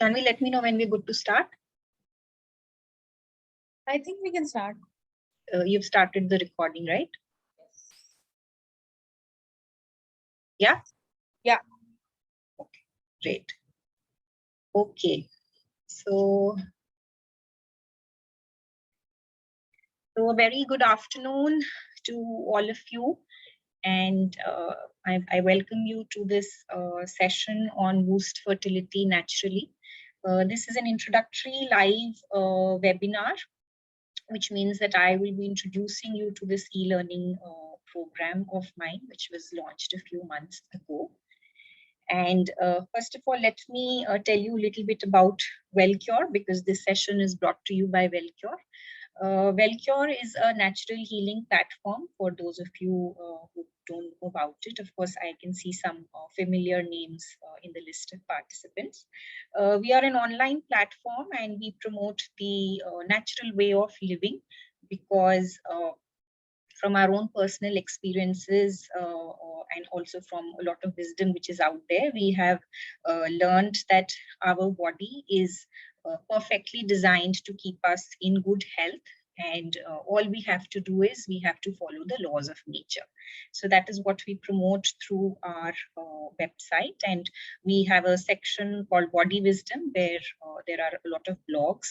Janvi, let me know when we're good to start. I think we can start. You've started the recording, right? Yeah? Yeah. Okay, great. Okay, so a very good afternoon to all of you. And I welcome you to this session on Boost Fertility Naturally. This is an introductory live webinar, which means that I will be introducing you to this e-learning program of mine, which was launched a few months ago. And first of all, let me tell you a little bit about Wellcure, because this session is brought to you by Wellcure. Wellcure is a natural healing platform for those of you who don't know about it. Of course, I can see some familiar names in the list of participants. We are an online platform and we promote the natural way of living, because from our own personal experiences and also from a lot of wisdom which is out there, we have learned that our body is perfectly designed to keep us in good health. And all we have to do is we have to follow the laws of nature. So that is what we promote through our website. And we have a section called Body Wisdom, where there are a lot of blogs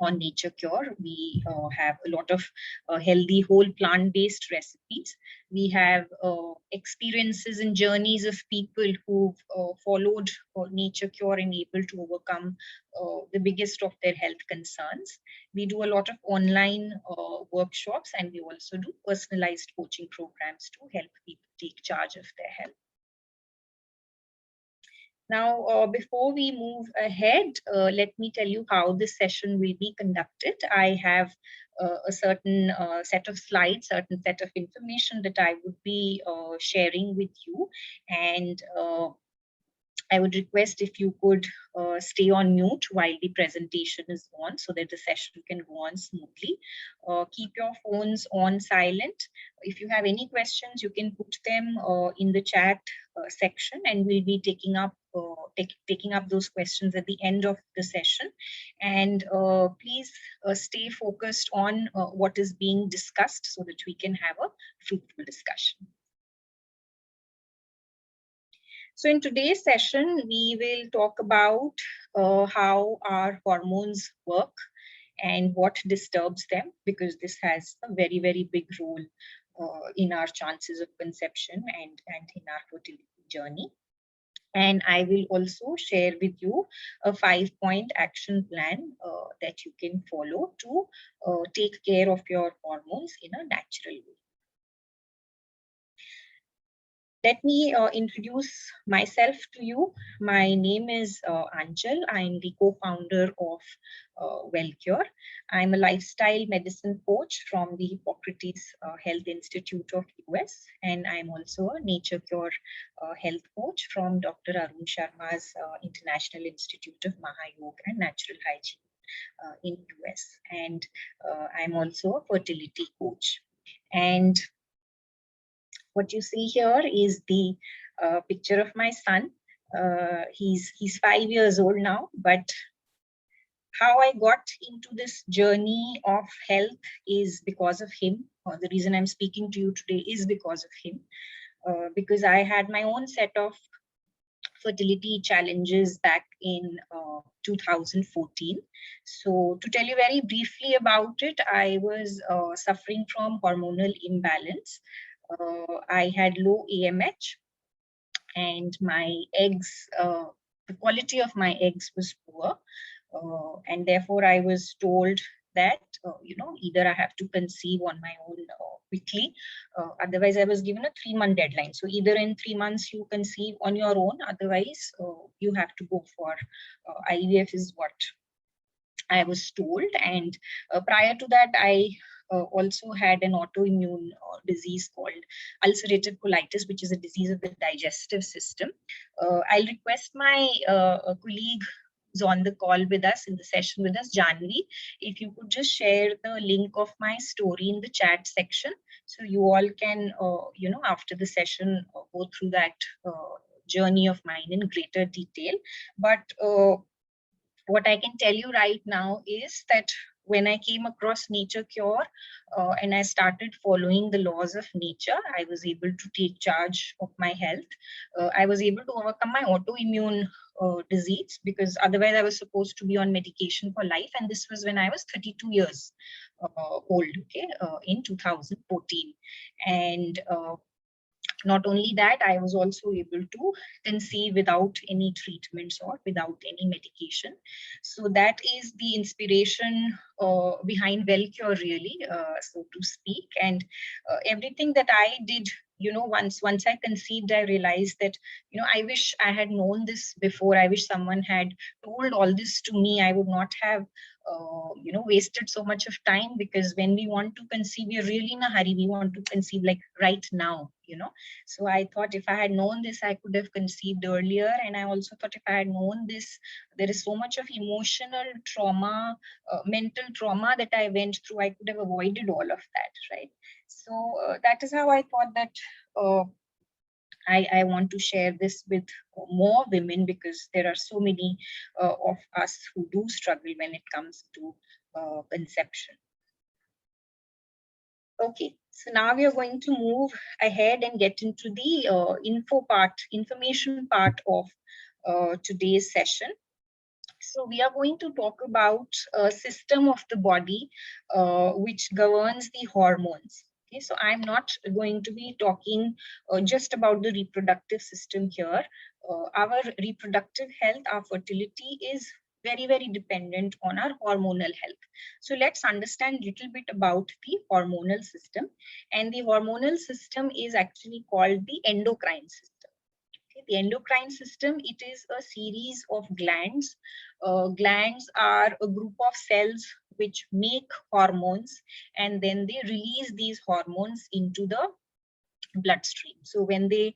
on Nature Cure. We have a lot of healthy whole plant-based recipes. We have experiences and journeys of people who've followed Nature Cure and able to overcome the biggest of their health concerns. We do a lot of online workshops, and we also do personalized coaching programs to help people take charge of their health. Now, before we move ahead, let me tell you how this session will be conducted. I have a certain set of slides, certain set of information that I would be sharing with you. And I would request if you could stay on mute while the presentation is on, so that the session can go on smoothly. Keep your phones on silent. If you have any questions, you can put them in the chat section, and we'll be taking up those questions at the end of the session. And please stay focused on what is being discussed, so that we can have a fruitful discussion. So in today's session, we will talk about how our hormones work and what disturbs them, because this has a very, very big role in our chances of conception and in our fertility journey. And I will also share with you a 5-point action plan that you can follow to take care of your hormones in a natural way. Let me introduce myself to you. My name is Anchal. I'm the co-founder of Wellcure. I'm a lifestyle medicine coach from the Hippocrates Health Institute of US, and I'm also a Nature Cure health coach from Dr. Arun Sharma's International Institute of Mahayoga and Natural Hygiene in US. And I'm also a fertility coach. And what you see here is the picture of my son. He's 5 years old now, but how I got into this journey of health is because of him. The reason I'm speaking to you today is because of him, because I had my own set of fertility challenges back in 2014. So to tell you very briefly about it, I was suffering from hormonal imbalance. I had low AMH, and my eggs, the quality of my eggs was poor. And therefore I was told that, either I have to conceive on my own quickly. Otherwise, I was given a 3-month deadline. So either in 3 months you conceive on your own, otherwise you have to go for IVF is what I was told. And prior to that, I also had an autoimmune disease called ulcerative colitis, which is a disease of the digestive system. I'll request my colleague who's on the call with us, in the session with us, Janvi, if you could just share the link of my story in the chat section, so you all can, after the session, go through that journey of mine in greater detail. But what I can tell you right now is that when I came across Nature Cure and I started following the laws of nature, I was able to take charge of my health. I was able to overcome my autoimmune disease, because otherwise I was supposed to be on medication for life. And this was when I was 32 years old, okay, in 2014. And not only that, I was also able to conceive without any treatments or without any medication. So that is the inspiration behind Wellcure, really, so to speak. And everything that I did, once I conceived, I realized that, I wish I had known this before. I wish someone had told all this to me. I would not have wasted so much of time, because when we want to conceive, we're really in a hurry. We want to conceive like right now. So I thought if I had known this, I could have conceived earlier. And I also thought if I had known this, there is so much of emotional trauma, mental trauma that I went through, I could have avoided all of that, right? So that is how I thought that I want to share this with more women, because there are so many of us who do struggle when it comes to conception. Okay, so now we are going to move ahead and get into the information part of today's session. So we are going to talk about a system of the body which governs the hormones. Okay, so I'm not going to be talking just about the reproductive system here. Our reproductive health, our fertility is very, very dependent on our hormonal health. So let's understand a little bit about the hormonal system. And the hormonal system is actually called the endocrine system. The endocrine system, it is a series of glands. Glands are a group of cells which make hormones, and then they release these hormones into the bloodstream. So when they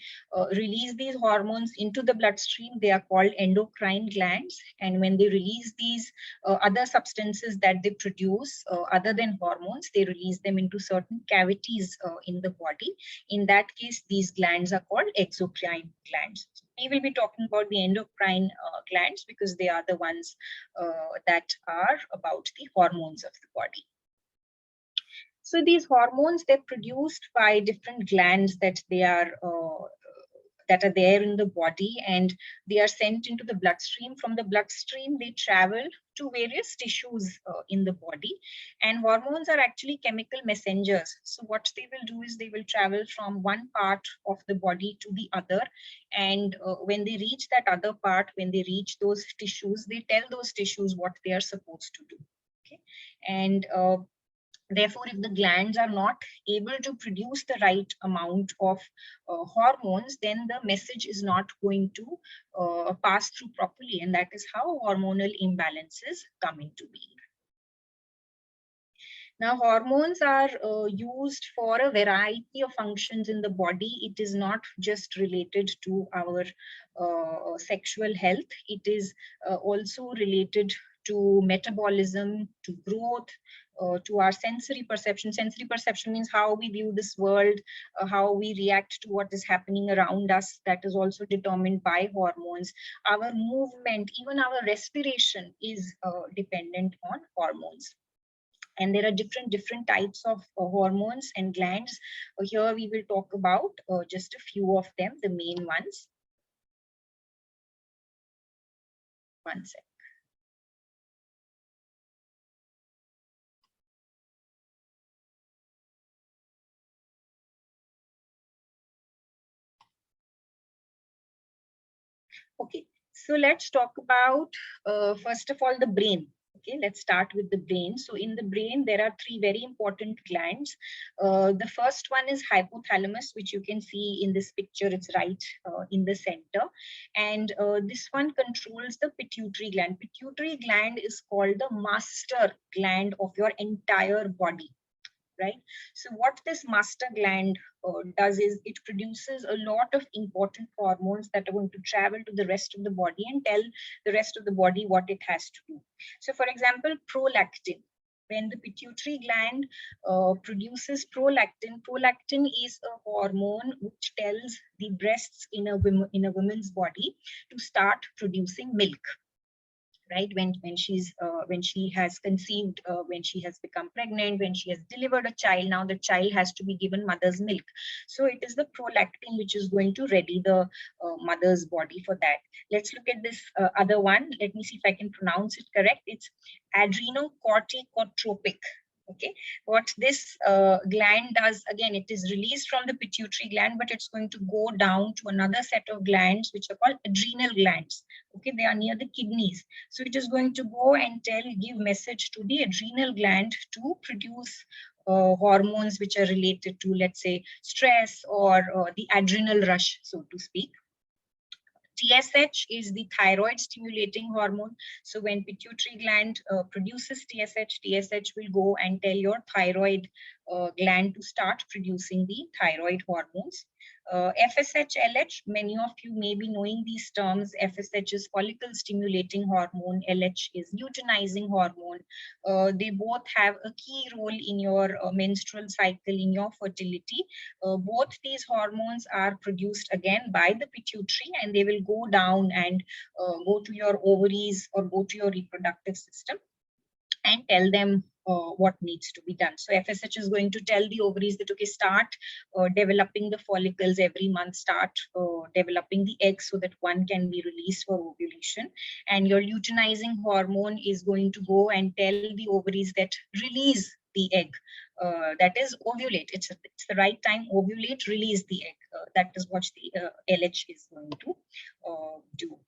release these hormones into the bloodstream, they are called endocrine glands. And when they release these other substances that they produce other than hormones, they release them into certain cavities in the body. In that case, these glands are called exocrine glands. We will be talking about the endocrine glands, because they are the ones that are about the hormones of the body. So these hormones, they're produced by different glands that are there in the body, and they are sent into the bloodstream. From the bloodstream, they travel to various tissues in the body. And hormones are actually chemical messengers. So what they will do is they will travel from one part of the body to the other. And when they reach that other part, when they reach those tissues, they tell those tissues what they are supposed to do. Okay, and therefore, if the glands are not able to produce the right amount of hormones, then the message is not going to pass through properly. And that is how hormonal imbalances come into being. Now, hormones are used for a variety of functions in the body. It is not just related to our sexual health. It is also related to metabolism, to growth, to our sensory perception. Sensory perception means how we view this world, how we react to what is happening around us. That is also determined by hormones. Our movement, even our respiration is dependent on hormones. And there are different types of hormones and glands. Here we will talk about just a few of them, the main ones. One sec. Okay, so let's talk about first of all the brain. Okay, let's start with the brain. So in the brain, there are three very important glands. The first one is hypothalamus, which you can see in this picture. It's right in the center. And this one controls the pituitary gland. Pituitary gland is called the master gland of your entire body. Right? So what this master gland does is it produces a lot of important hormones that are going to travel to the rest of the body and tell the rest of the body what it has to do. So for example, prolactin. When the pituitary gland produces prolactin, prolactin is a hormone which tells the breasts in a woman's body to start producing milk. right? When she has conceived, when she has become pregnant, when she has delivered a child, now the child has to be given mother's milk. So it is the prolactin which is going to ready the mother's body for that. Let's look at this other one. Let me see if I can pronounce it correct. It's adrenocorticotropic. Okay, what this gland does, again, it is released from the pituitary gland, but it's going to go down to another set of glands which are called adrenal glands. Okay, they are near the kidneys. So it is going to go and give message to the adrenal gland to produce hormones which are related to, let's say, stress or the adrenal rush, so to speak. TSH is the thyroid stimulating hormone. So when pituitary gland produces TSH, TSH will go and tell your thyroid gland to start producing the thyroid hormones. FSH, LH, many of you may be knowing these terms. FSH is follicle stimulating hormone, LH is luteinizing hormone. They both have a key role in your menstrual cycle, in your fertility. Both these hormones are produced again by the pituitary, and they will go down and go to your ovaries or go to your reproductive system and tell them what needs to be done. So FSH is going to tell the ovaries that, okay, start developing the follicles every month, start developing the eggs so that one can be released for ovulation. And your luteinizing hormone is going to go and tell the ovaries that release the egg. That is ovulate. It's the right time, ovulate, release the egg. That is what the LH is going to do.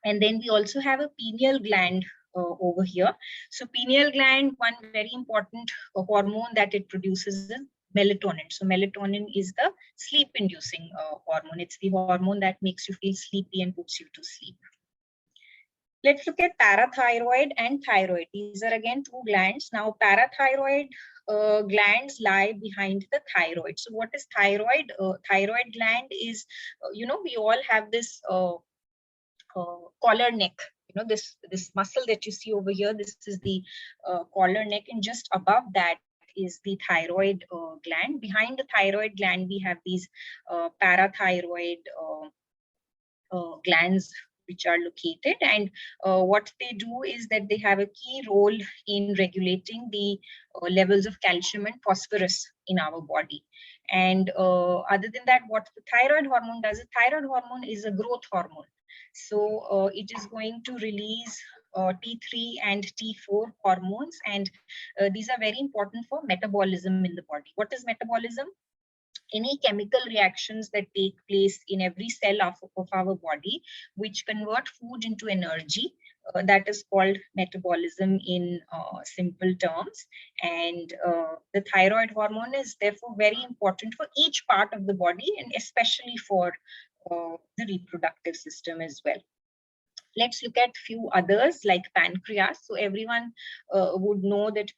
And then we also have a pineal gland over here. So pineal gland, one very important hormone that it produces is melatonin. So melatonin is the sleep inducing hormone. It's the hormone that makes you feel sleepy and puts you to sleep. Let's look at parathyroid and thyroid. These are again two glands. Now parathyroid glands lie behind the thyroid. So what is thyroid? Thyroid gland is, we all have this collar neck. This muscle that you see over here, this is the collar neck, and just above that is the thyroid gland. Behind the thyroid gland, we have these parathyroid glands which are located, and what they do is that they have a key role in regulating the levels of calcium and phosphorus in our body. And other than that, what the thyroid hormone does, the thyroid hormone is a growth hormone. So it is going to release T3 and T4 hormones, and these are very important for metabolism in the body. What is metabolism? Any chemical reactions that take place in every cell of our body, which convert food into energy. That is called metabolism in simple terms. And the thyroid hormone is therefore very important for each part of the body, and especially for the reproductive system as well. Let's look at few others like pancreas. So everyone would know that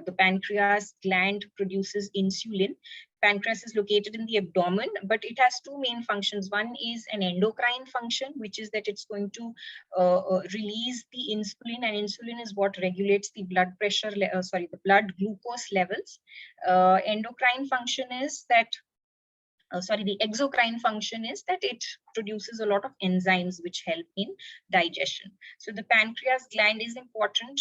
the pancreas gland produces insulin. Pancreas is located in the abdomen, but it has two main functions. One is an endocrine function, which is that it's going to release the insulin, and insulin is what regulates the blood pressure, the blood glucose levels. Endocrine function is that the exocrine function is that it produces a lot of enzymes which help in digestion. So the pancreas gland is important.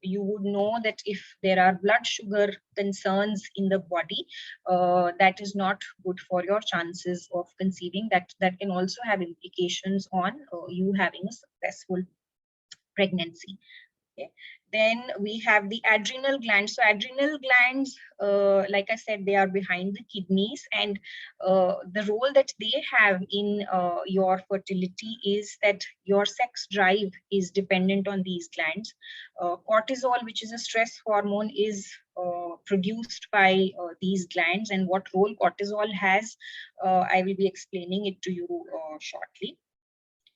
You would know that if there are blood sugar concerns in the body, that is not good for your chances of conceiving. That can also have implications on you having a successful pregnancy. Okay. Then we have the adrenal glands. So adrenal glands, like I said, they are behind the kidneys, and the role that they have in your fertility is that your sex drive is dependent on these glands. Cortisol, which is a stress hormone, is produced by these glands, and what role cortisol has, I will be explaining it to you shortly.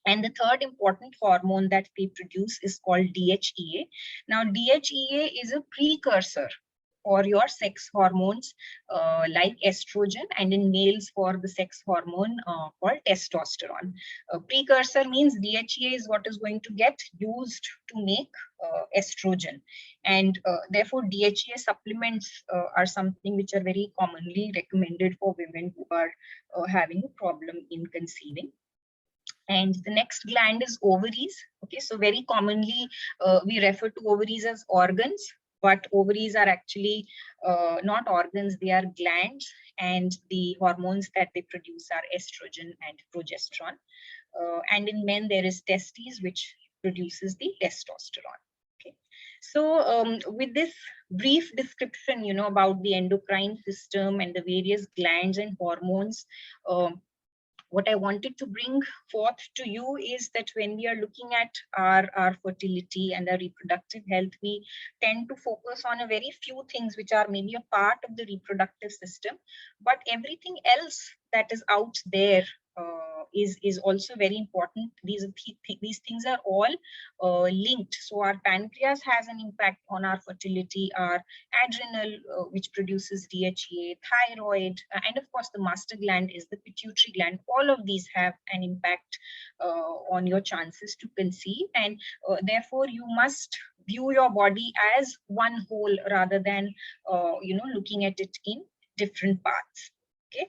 And the third important hormone that they produce is called DHEA. Now, DHEA is a precursor for your sex hormones like estrogen, and in males for the sex hormone called testosterone. Precursor means DHEA is what is going to get used to make estrogen. And therefore, DHEA supplements are something which are very commonly recommended for women who are having a problem in conceiving. And the next gland is ovaries. Okay, so very commonly we refer to ovaries as organs, but ovaries are actually not organs, they are glands, and the hormones that they produce are estrogen and progesterone. And in men, there is testes, which produces the testosterone. Okay, so with this brief description, about the endocrine system and the various glands and hormones, what I wanted to bring forth to you is that when we are looking at our fertility and our reproductive health, we tend to focus on a very few things which are maybe a part of the reproductive system, but everything else that is out there is also very important. These things are all linked. So our pancreas has an impact on our fertility, our adrenal, which produces DHEA, thyroid, and of course the master gland is the pituitary gland. All of these have an impact on your chances to conceive, and therefore you must view your body as one whole rather than looking at it in different parts. Okay.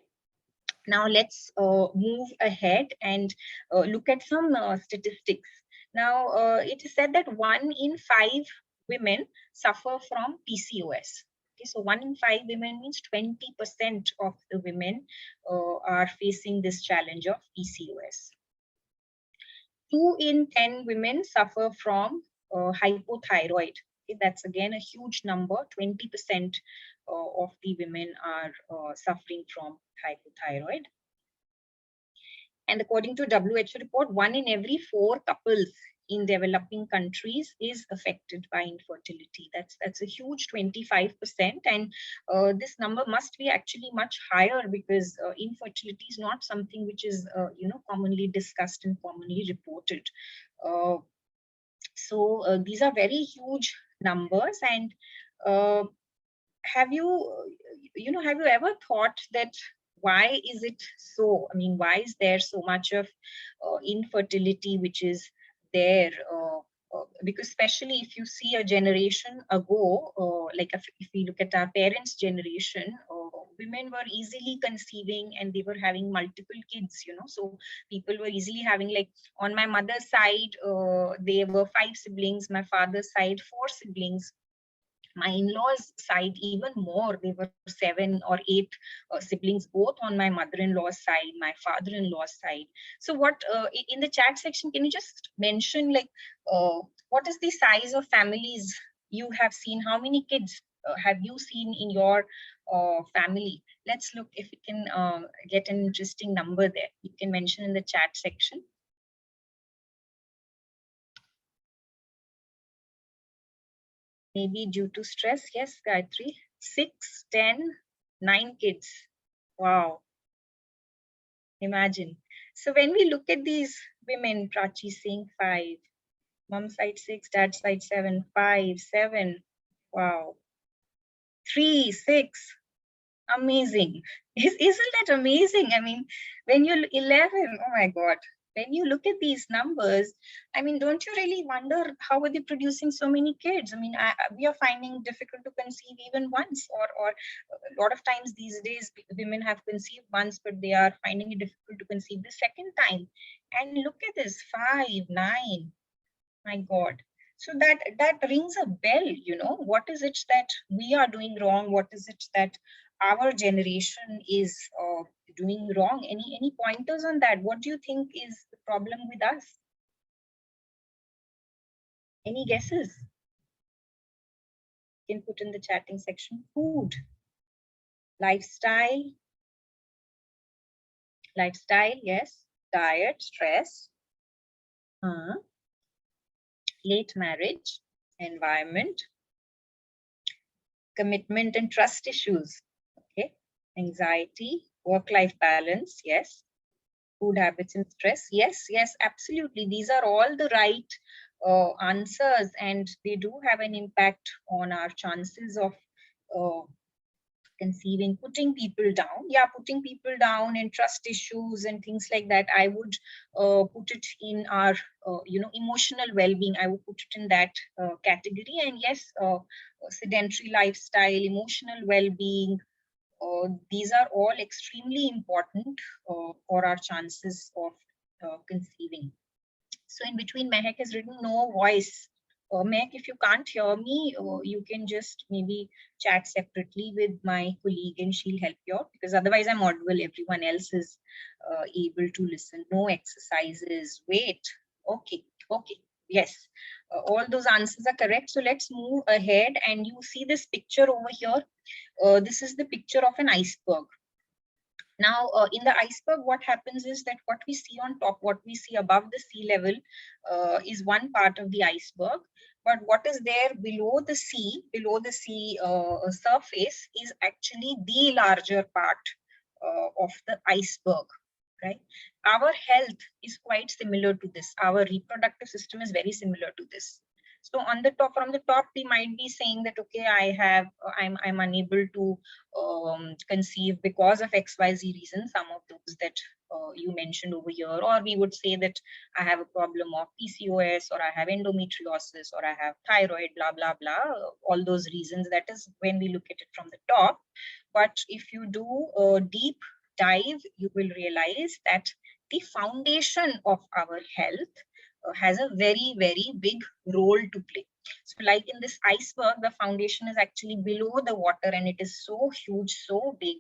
Now let's move ahead and look at some statistics. Now, it is said that 1 in 5 women suffer from PCOS. Okay, so 1 in 5 women means 20% of the women are facing this challenge of PCOS. 2 in 10 women suffer from hypothyroid. Okay, that's again a huge number. 20% of the women are suffering from hypothyroid. And according to WHO report, 1 in every 4 couples in developing countries is affected by infertility. That's a huge 25%, and this number must be actually much higher because infertility is not something which is commonly discussed and commonly reported. So these are very huge numbers. And have you ever thought that why is it so? I mean, why is there so much of infertility which is there? Because especially if you see a generation ago, like if we look at our parents' generation, women were easily conceiving and they were having multiple kids, so people were easily having, like on my mother's side, they were 5 siblings, my father's side, 4 siblings. My in-laws side even more, they were 7 or 8 siblings, both on my mother-in-law's side, my father-in-law's side. So what in the chat section, can you just mention, like what is the size of families you have seen? How many kids have you seen in your family? Let's look if we can get an interesting number there. You can mention in the chat section. Maybe due to stress. Yes, Gayatri. 6, 10, 9 kids. Wow. Imagine. So when we look at these women, Prachi saying 5, mom side 6, dad side 7, 5, 7. Wow. 3, 6. Amazing. Isn't that amazing? I mean, when you're 11, oh my God. When you look at these numbers, I mean, don't you really wonder how are they producing so many kids? I mean, we are finding it difficult to conceive even once, or a lot of times these days women have conceived once, but they are finding it difficult to conceive the second time. And look at this, 5, 9. My God. So that rings a bell, what is it that we are doing wrong? What is it that our generation is doing wrong? Any pointers on that? What do you think is the problem with us? Any guesses? You can put in the chatting section. Food, lifestyle, yes. Diet, stress, late marriage, environment, commitment and trust issues. Okay, anxiety, work-life balance, yes. Food habits and stress, yes, absolutely. These are all the right answers, and they do have an impact on our chances of conceiving. Putting people down and trust issues and things like that, I would put it in our emotional well-being. I would put it in that category. And yes, sedentary lifestyle, emotional well-being, these are all extremely important for our chances of conceiving. So in between, Mehak has written no voice. Mehak, if you can't hear me, you can just maybe chat separately with my colleague and she'll help you out, because otherwise I'm audible. Everyone else is able to listen. No exercises. Wait. Okay. Okay. Yes. All those answers are correct. So let's move ahead. And you see this picture over here. This is the picture of an iceberg. Now, in the iceberg, what happens is that what we see on top, what we see above the sea level is one part of the iceberg. But what is there below the sea surface is actually the larger part of the iceberg, right? Our health is quite similar to this. Our reproductive system is very similar to this. So on the top, from the top, we might be saying that, okay, I'm unable to conceive because of XYZ reasons, some of those that you mentioned over here, or we would say that I have a problem of PCOS, or I have endometriosis, or I have thyroid, blah, blah, blah, all those reasons. That is when we look at it from the top. But if you do a deep dive, you will realize that the foundation of our health has a very, very big role to play. So like in this iceberg, the foundation is actually below the water, and it is so huge, so big.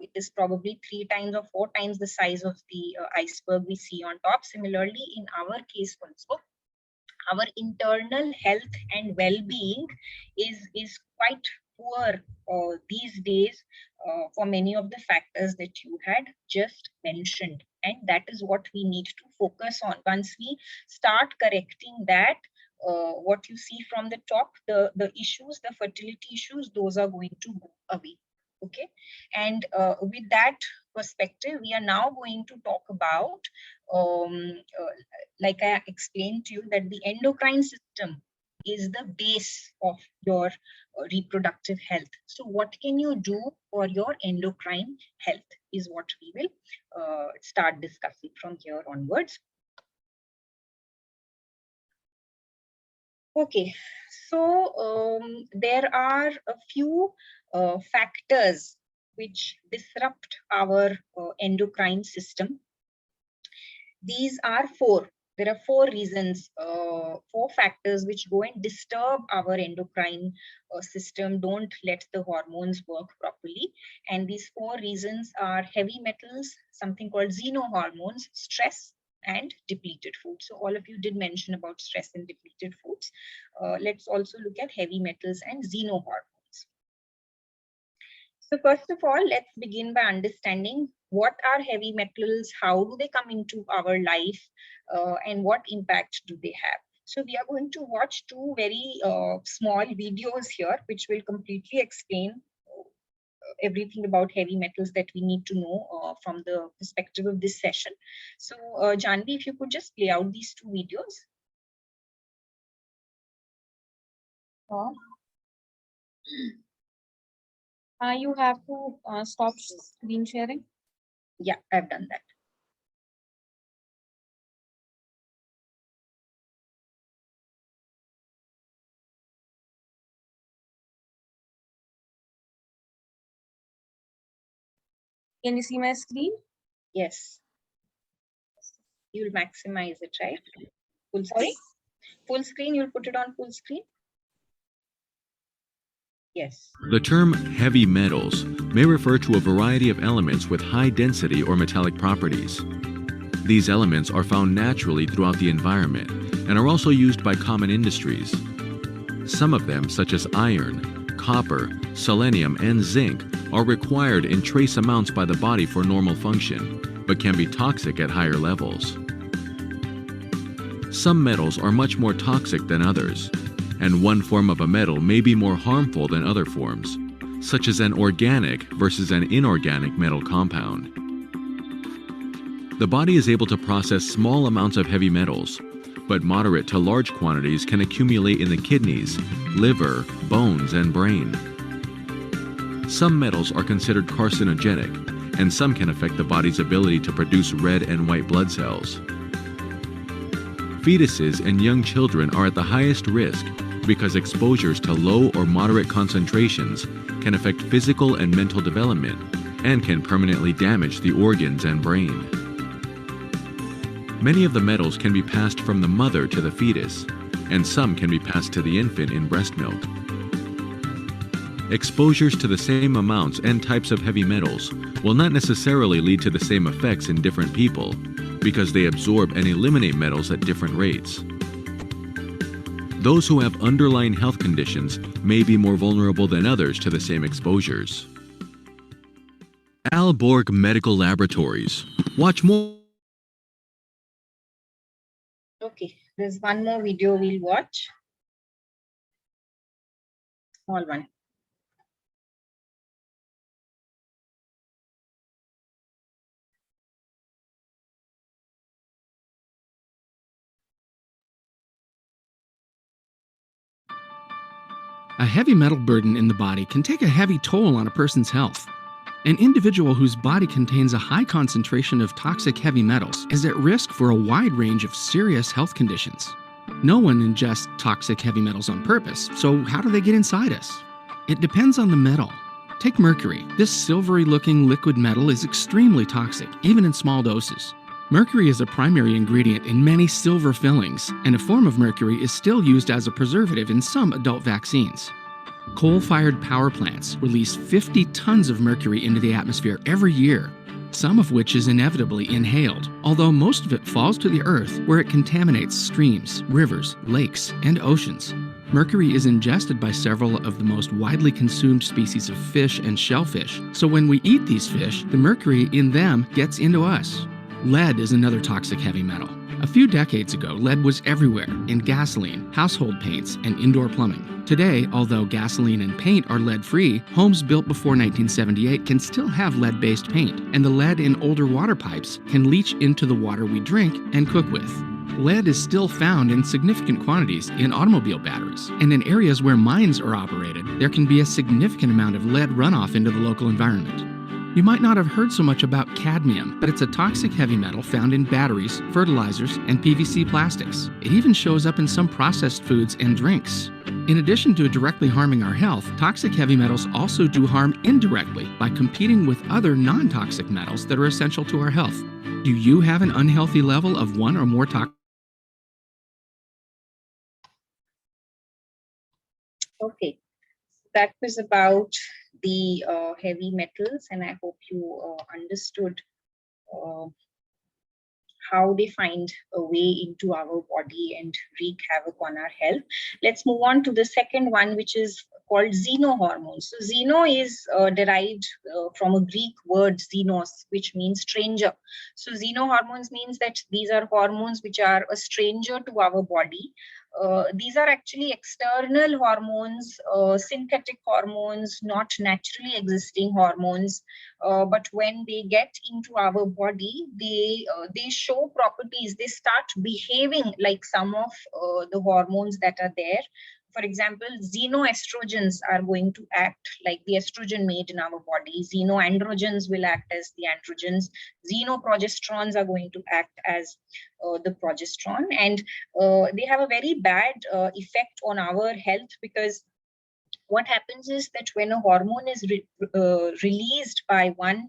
It is probably 3 times or 4 times the size of the iceberg we see on top. Similarly, in our case also, our internal health and well-being is quite poor these days for many of the factors that you had just mentioned. And that is what we need to focus on. Once we start correcting that, what you see from the top, the issues, the fertility issues, those are going to go away. Okay. And with that perspective, we are now going to talk about, like I explained to you, that the endocrine system is the base of your reproductive health. So what can you do for your endocrine health is what we will start discussing from here onwards. Okay, so there are a few factors which disrupt our endocrine system. These are 4. There are 4 reasons, 4 factors which go and disturb our endocrine system, don't let the hormones work properly. And these 4 reasons are heavy metals, something called xenohormones, stress, and depleted food. So all of you did mention about stress and depleted foods. Let's also look at heavy metals and xenohormones. So first of all, let's begin by understanding what are heavy metals, how do they come into our life, and what impact do they have. So we are going to watch 2 very small videos here, which will completely explain everything about heavy metals that we need to know from the perspective of this session. So Janvi, if you could just play out these 2 videos. You have to stop screen sharing. Yeah, I've done that. Can you see my screen? Yes. You'll maximize it, right? Full screen. Sorry? Full screen, you'll put it on full screen? Yes. The term heavy metals may refer to a variety of elements with high density or metallic properties. These elements are found naturally throughout the environment and are also used by common industries. Some of them, such as iron, copper, selenium, and zinc, are required in trace amounts by the body for normal function, but can be toxic at higher levels. Some metals are much more toxic than others, and one form of a metal may be more harmful than other forms, such as an organic versus an inorganic metal compound. The body is able to process small amounts of heavy metals, but moderate to large quantities can accumulate in the kidneys, liver, bones, and brain. Some metals are considered carcinogenic, and some can affect the body's ability to produce red and white blood cells. Fetuses and young children are at the highest risk because exposures to low or moderate concentrations can affect physical and mental development and can permanently damage the organs and brain. Many of the metals can be passed from the mother to the fetus, and some can be passed to the infant in breast milk. Exposures to the same amounts and types of heavy metals will not necessarily lead to the same effects in different people, because they absorb and eliminate metals at different rates. Those who have underlying health conditions may be more vulnerable than others to the same exposures. Aalborg Medical Laboratories. Watch more. Okay, there's one more video we'll watch. Small one. A heavy metal burden in the body can take a heavy toll on a person's health. An individual whose body contains a high concentration of toxic heavy metals is at risk for a wide range of serious health conditions. No one ingests toxic heavy metals on purpose, so how do they get inside us? It depends on the metal. Take mercury. This silvery-looking liquid metal is extremely toxic, even in small doses. Mercury is a primary ingredient in many silver fillings, and a form of mercury is still used as a preservative in some adult vaccines. Coal-fired power plants release 50 tons of mercury into the atmosphere every year, some of which is inevitably inhaled, although most of it falls to the earth where it contaminates streams, rivers, lakes, and oceans. Mercury is ingested by several of the most widely consumed species of fish and shellfish, so when we eat these fish, the mercury in them gets into us. Lead is another toxic heavy metal. A few decades ago, lead was everywhere in gasoline, household paints, and indoor plumbing. Today, although gasoline and paint are lead-free, homes built before 1978 can still have lead-based paint, and the lead in older water pipes can leach into the water we drink and cook with. Lead is still found in significant quantities in automobile batteries, and in areas where mines are operated, there can be a significant amount of lead runoff into the local environment. You might not have heard so much about cadmium, but it's a toxic heavy metal found in batteries, fertilizers, and PVC plastics. It even shows up in some processed foods and drinks. In addition to directly harming our health, toxic heavy metals also do harm indirectly by competing with other non-toxic metals that are essential to our health. Do you have an unhealthy level of one or more toxic? Okay, that was about the heavy metals, and I hope you understood how they find a way into our body and wreak havoc on our health. Let's move on to the second one, which is called xenohormones. So xeno is derived from a Greek word xenos, which means stranger. So xenohormones means that these are hormones which are a stranger to our body. These are actually external hormones, synthetic hormones, not naturally existing hormones. But when they get into our body, they show properties. They start behaving like some of the hormones that are there. For example, xenoestrogens are going to act like the estrogen made in our body. Xenoandrogens will act as the androgens. Xenoprogesterones are going to act as the progesterone. And they have a very bad effect on our health, because what happens is that when a hormone is released by one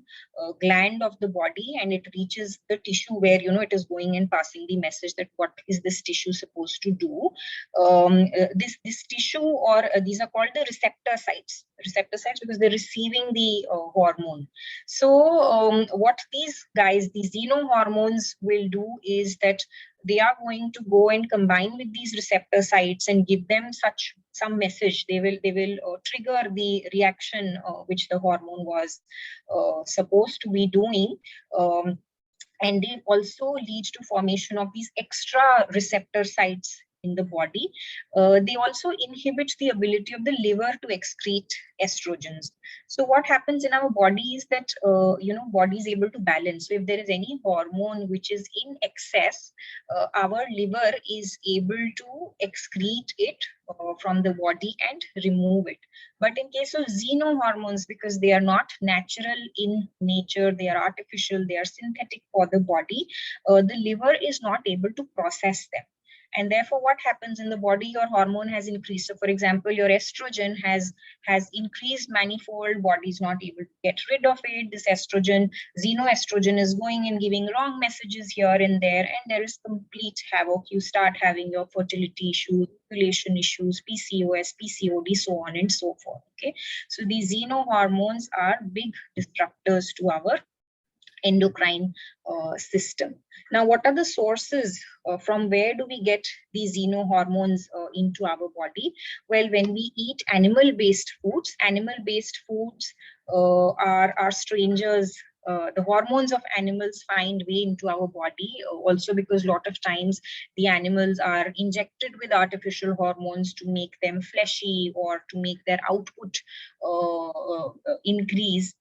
gland of the body and it reaches the tissue where, it is going and passing the message that what is this tissue supposed to do, this tissue, or these are called the receptor sites because they're receiving the hormone. So what these xenohormones will do is that they are going to go and combine with these receptor sites and give them some message. They will trigger the reaction which the hormone was supposed to be doing. And they also lead to formation of these extra receptor sites in the body. They also inhibit the ability of the liver to excrete estrogens. So what happens in our body is that, body is able to balance. So if there is any hormone which is in excess, our liver is able to excrete it from the body and remove it. But in case of xenohormones, because they are not natural in nature, they are artificial, they are synthetic for the body, the liver is not able to process them. And therefore, what happens in the body? Your hormone has increased. So, for example, your estrogen has increased manifold. Body is not able to get rid of it. This estrogen, xenoestrogen, is going and giving wrong messages here and there, and there is complete havoc. You start having your fertility issues, ovulation issues, PCOS, PCOD, so on and so forth. Okay, so these xenohormones are big disruptors to our endocrine system. Now, what are the sources? From where do we get these xenohormones into our body? Well, when we eat animal-based foods are strangers. The hormones of animals find way into our body, also because a lot of times the animals are injected with artificial hormones to make them fleshy or to make their output increase.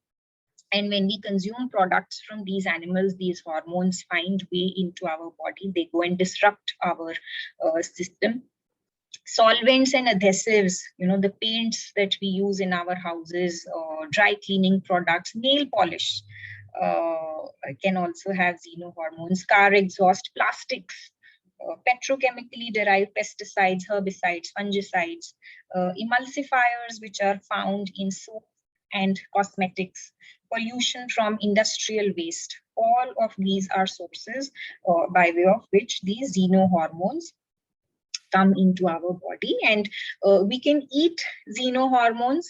And when we consume products from these animals, these hormones find way into our body. They go and disrupt our system. Solvents and adhesives, the paints that we use in our houses, dry cleaning products, nail polish can also have xenohormones, car exhaust, plastics, petrochemically derived pesticides, herbicides, fungicides, emulsifiers, which are found in soap and cosmetics, pollution from industrial waste. All of these are sources by way of which these xenohormones come into our body. And we can eat xenohormones,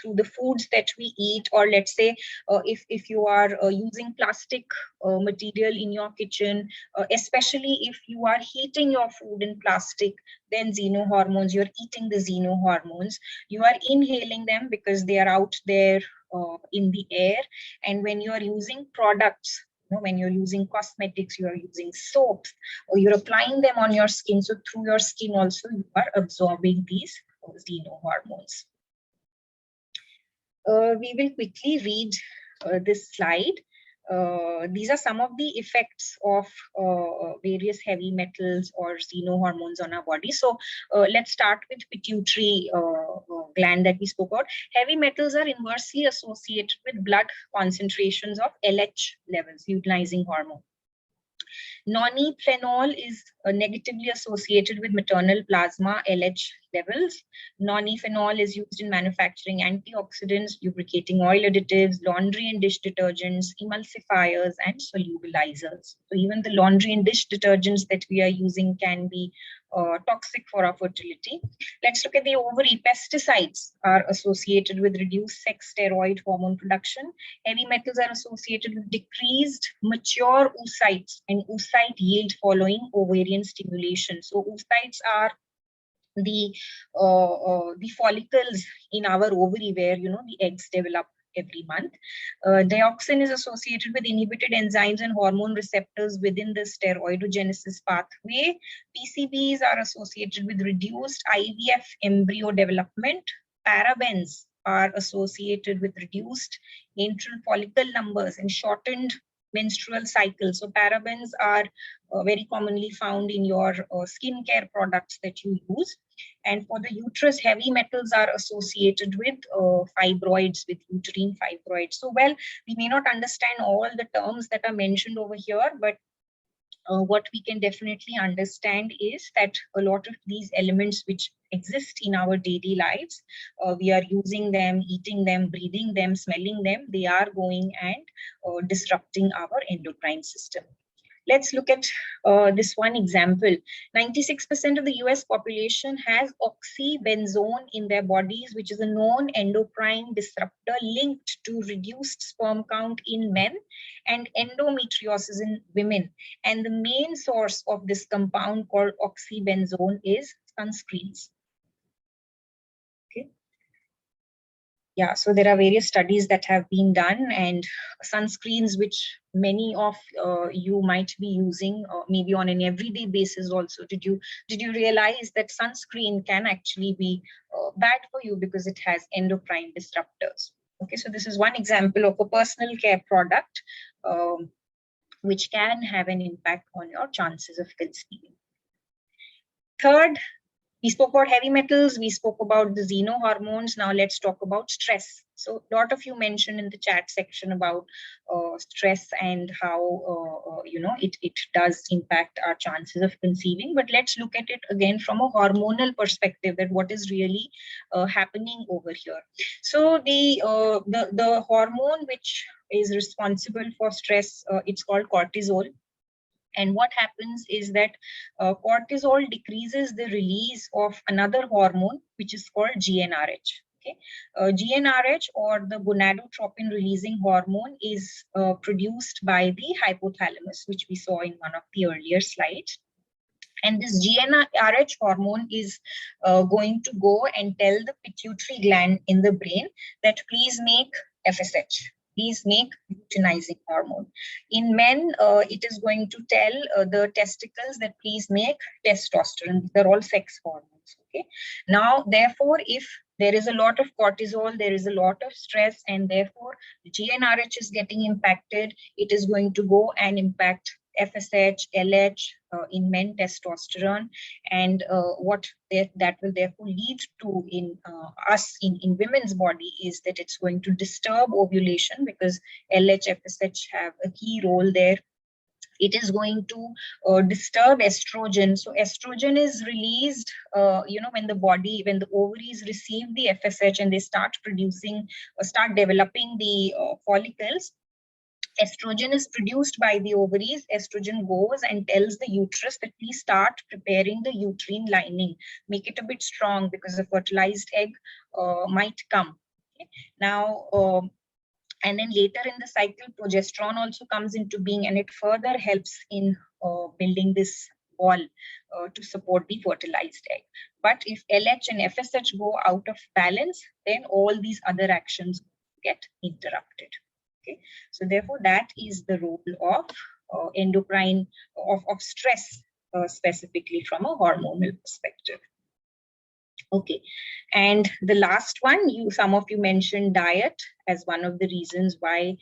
through the foods that we eat. Or let's say if you are using plastic material in your kitchen, especially if you are heating your food in plastic, then xenohormones, you're eating the xenohormones. You are inhaling them because they are out there in the air. And when you are using products, when you're using cosmetics, you are using soaps, or you're applying them on your skin. So through your skin also, you are absorbing these xenohormones. We will quickly read this slide. These are some of the effects of various heavy metals or xenohormones on our body. So let's start with pituitary gland that we spoke about. Heavy metals are inversely associated with blood concentrations of LH levels, luteinizing hormone. Nonylphenol is negatively associated with maternal plasma LH levels. Nonylphenol is used in manufacturing antioxidants, lubricating oil additives, laundry and dish detergents, emulsifiers, and solubilizers. So even the laundry and dish detergents that we are using can be toxic for our fertility. Let's look at the ovary. Pesticides are associated with reduced sex steroid hormone production. Heavy metals are associated with decreased mature oocytes and oocyte yield following ovarian stimulation. So oocytes are the follicles in our ovary where the eggs develop every month. Dioxin is associated with inhibited enzymes and hormone receptors within the steroidogenesis pathway. PCBs are associated with reduced IVF embryo development. Parabens are associated with reduced antral follicle numbers and shortened menstrual cycle. So parabens are very commonly found in your skincare products that you use. And for the uterus, heavy metals are associated with fibroids, with uterine fibroids. So, well, we may not understand all the terms that are mentioned over here, but what we can definitely understand is that a lot of these elements which exist in our daily lives, we are using them, eating them, breathing them, smelling them, they are going and disrupting our endocrine system. Let's look at this one example. 96% of the US population has oxybenzone in their bodies, which is a known endocrine disruptor linked to reduced sperm count in men and endometriosis in women. And the main source of this compound called oxybenzone is sunscreens. Yeah, so there are various studies that have been done, and sunscreens which many of you might be using maybe on an everyday basis also. Did you realize that sunscreen can actually be bad for you because it has endocrine disruptors? Okay, so this is one example of a personal care product which can have an impact on your chances of conceiving. Third We spoke about heavy metals, we spoke about the xenohormones. Now let's talk about stress. So a lot of you mentioned in the chat section about stress and how it does impact our chances of conceiving. But let's look at it again from a hormonal perspective, that what is really happening over here. So the hormone which is responsible for stress, it's called cortisol. And what happens is that cortisol decreases the release of another hormone, which is called GnRH. Okay, GnRH, or the gonadotropin releasing hormone, is produced by the hypothalamus, which we saw in one of the earlier slides. And this GnRH hormone is going to go and tell the pituitary gland in the brain that please make FSH. Please make luteinizing hormone. In men, it is going to tell the testicles that please make testosterone. They're all sex hormones. Okay. Now, therefore, if there is a lot of cortisol, there is a lot of stress, and therefore the GnRH is getting impacted, it is going to go and impact FSH, LH, in men testosterone, and what that will therefore lead to in us in women's body is that it's going to disturb ovulation, because LH, FSH have a key role there. It is going to disturb estrogen. So estrogen is released, when the ovaries receive the FSH and they start producing or start developing the follicles. Estrogen is produced by the ovaries. Estrogen goes and tells the uterus that please start preparing the uterine lining, make it a bit strong, because a fertilized egg might come. Okay? Now, and then later in the cycle, progesterone also comes into being, and it further helps in building this wall to support the fertilized egg. But if LH and FSH go out of balance, then all these other actions get interrupted. Okay, so therefore that is the role of endocrine, of stress, specifically from a hormonal perspective. Okay, and the last one, some of you mentioned diet as one of the reasons why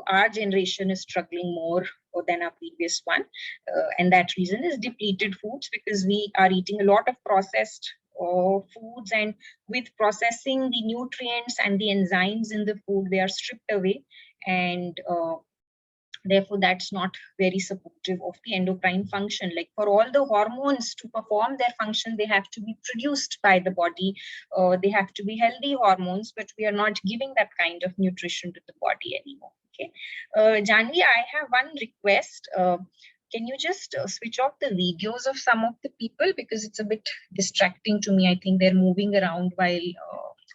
our generation is struggling more than our previous one, and that reason is depleted foods, because we are eating a lot of processed foods, and with processing, the nutrients and the enzymes in the food, they are stripped away, and therefore that's not very supportive of the endocrine function. Like for all the hormones to perform their function, they have to be produced by the body. They have to be healthy hormones, but we are not giving that kind of nutrition to the body anymore. Okay, Janvi, I have one request. Can you just switch off the videos of some of the people, because it's a bit distracting to me. I think they're moving around while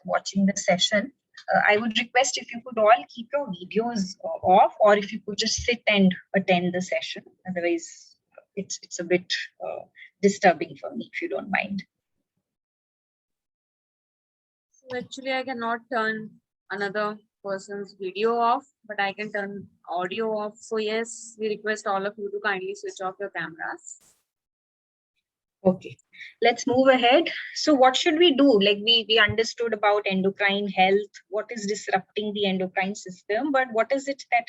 watching the session. I would request if you could all keep your videos off, or if you could just sit and attend the session. Otherwise, it's a bit disturbing for me, if you don't mind. So actually, I cannot turn another person's video off, but I can turn audio off. So yes, we request all of you to kindly switch off your cameras. Okay, let's move ahead. So what should we do? Like we understood about endocrine health, what is disrupting the endocrine system, but what is it that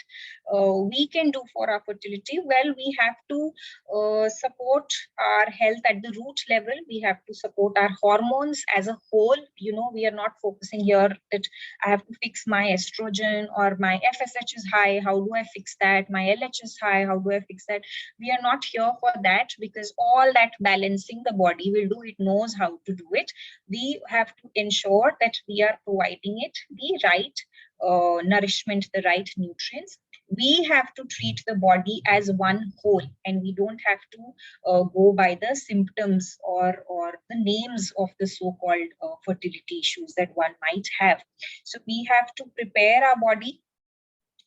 we can do for our fertility? Well, we have to support our health at the root level. We have to support our hormones as a whole. You know, we are not focusing here that I have to fix my estrogen, or my FSH is high, how do I fix that? My LH is high, how do I fix that? We are not here for that, because all that balance the body will do, it knows how to do it. We have to ensure that we are providing it the right nourishment, the right nutrients. We have to treat the body as one whole, and we don't have to go by the symptoms or the names of the so-called fertility issues that one might have. So we have to prepare our body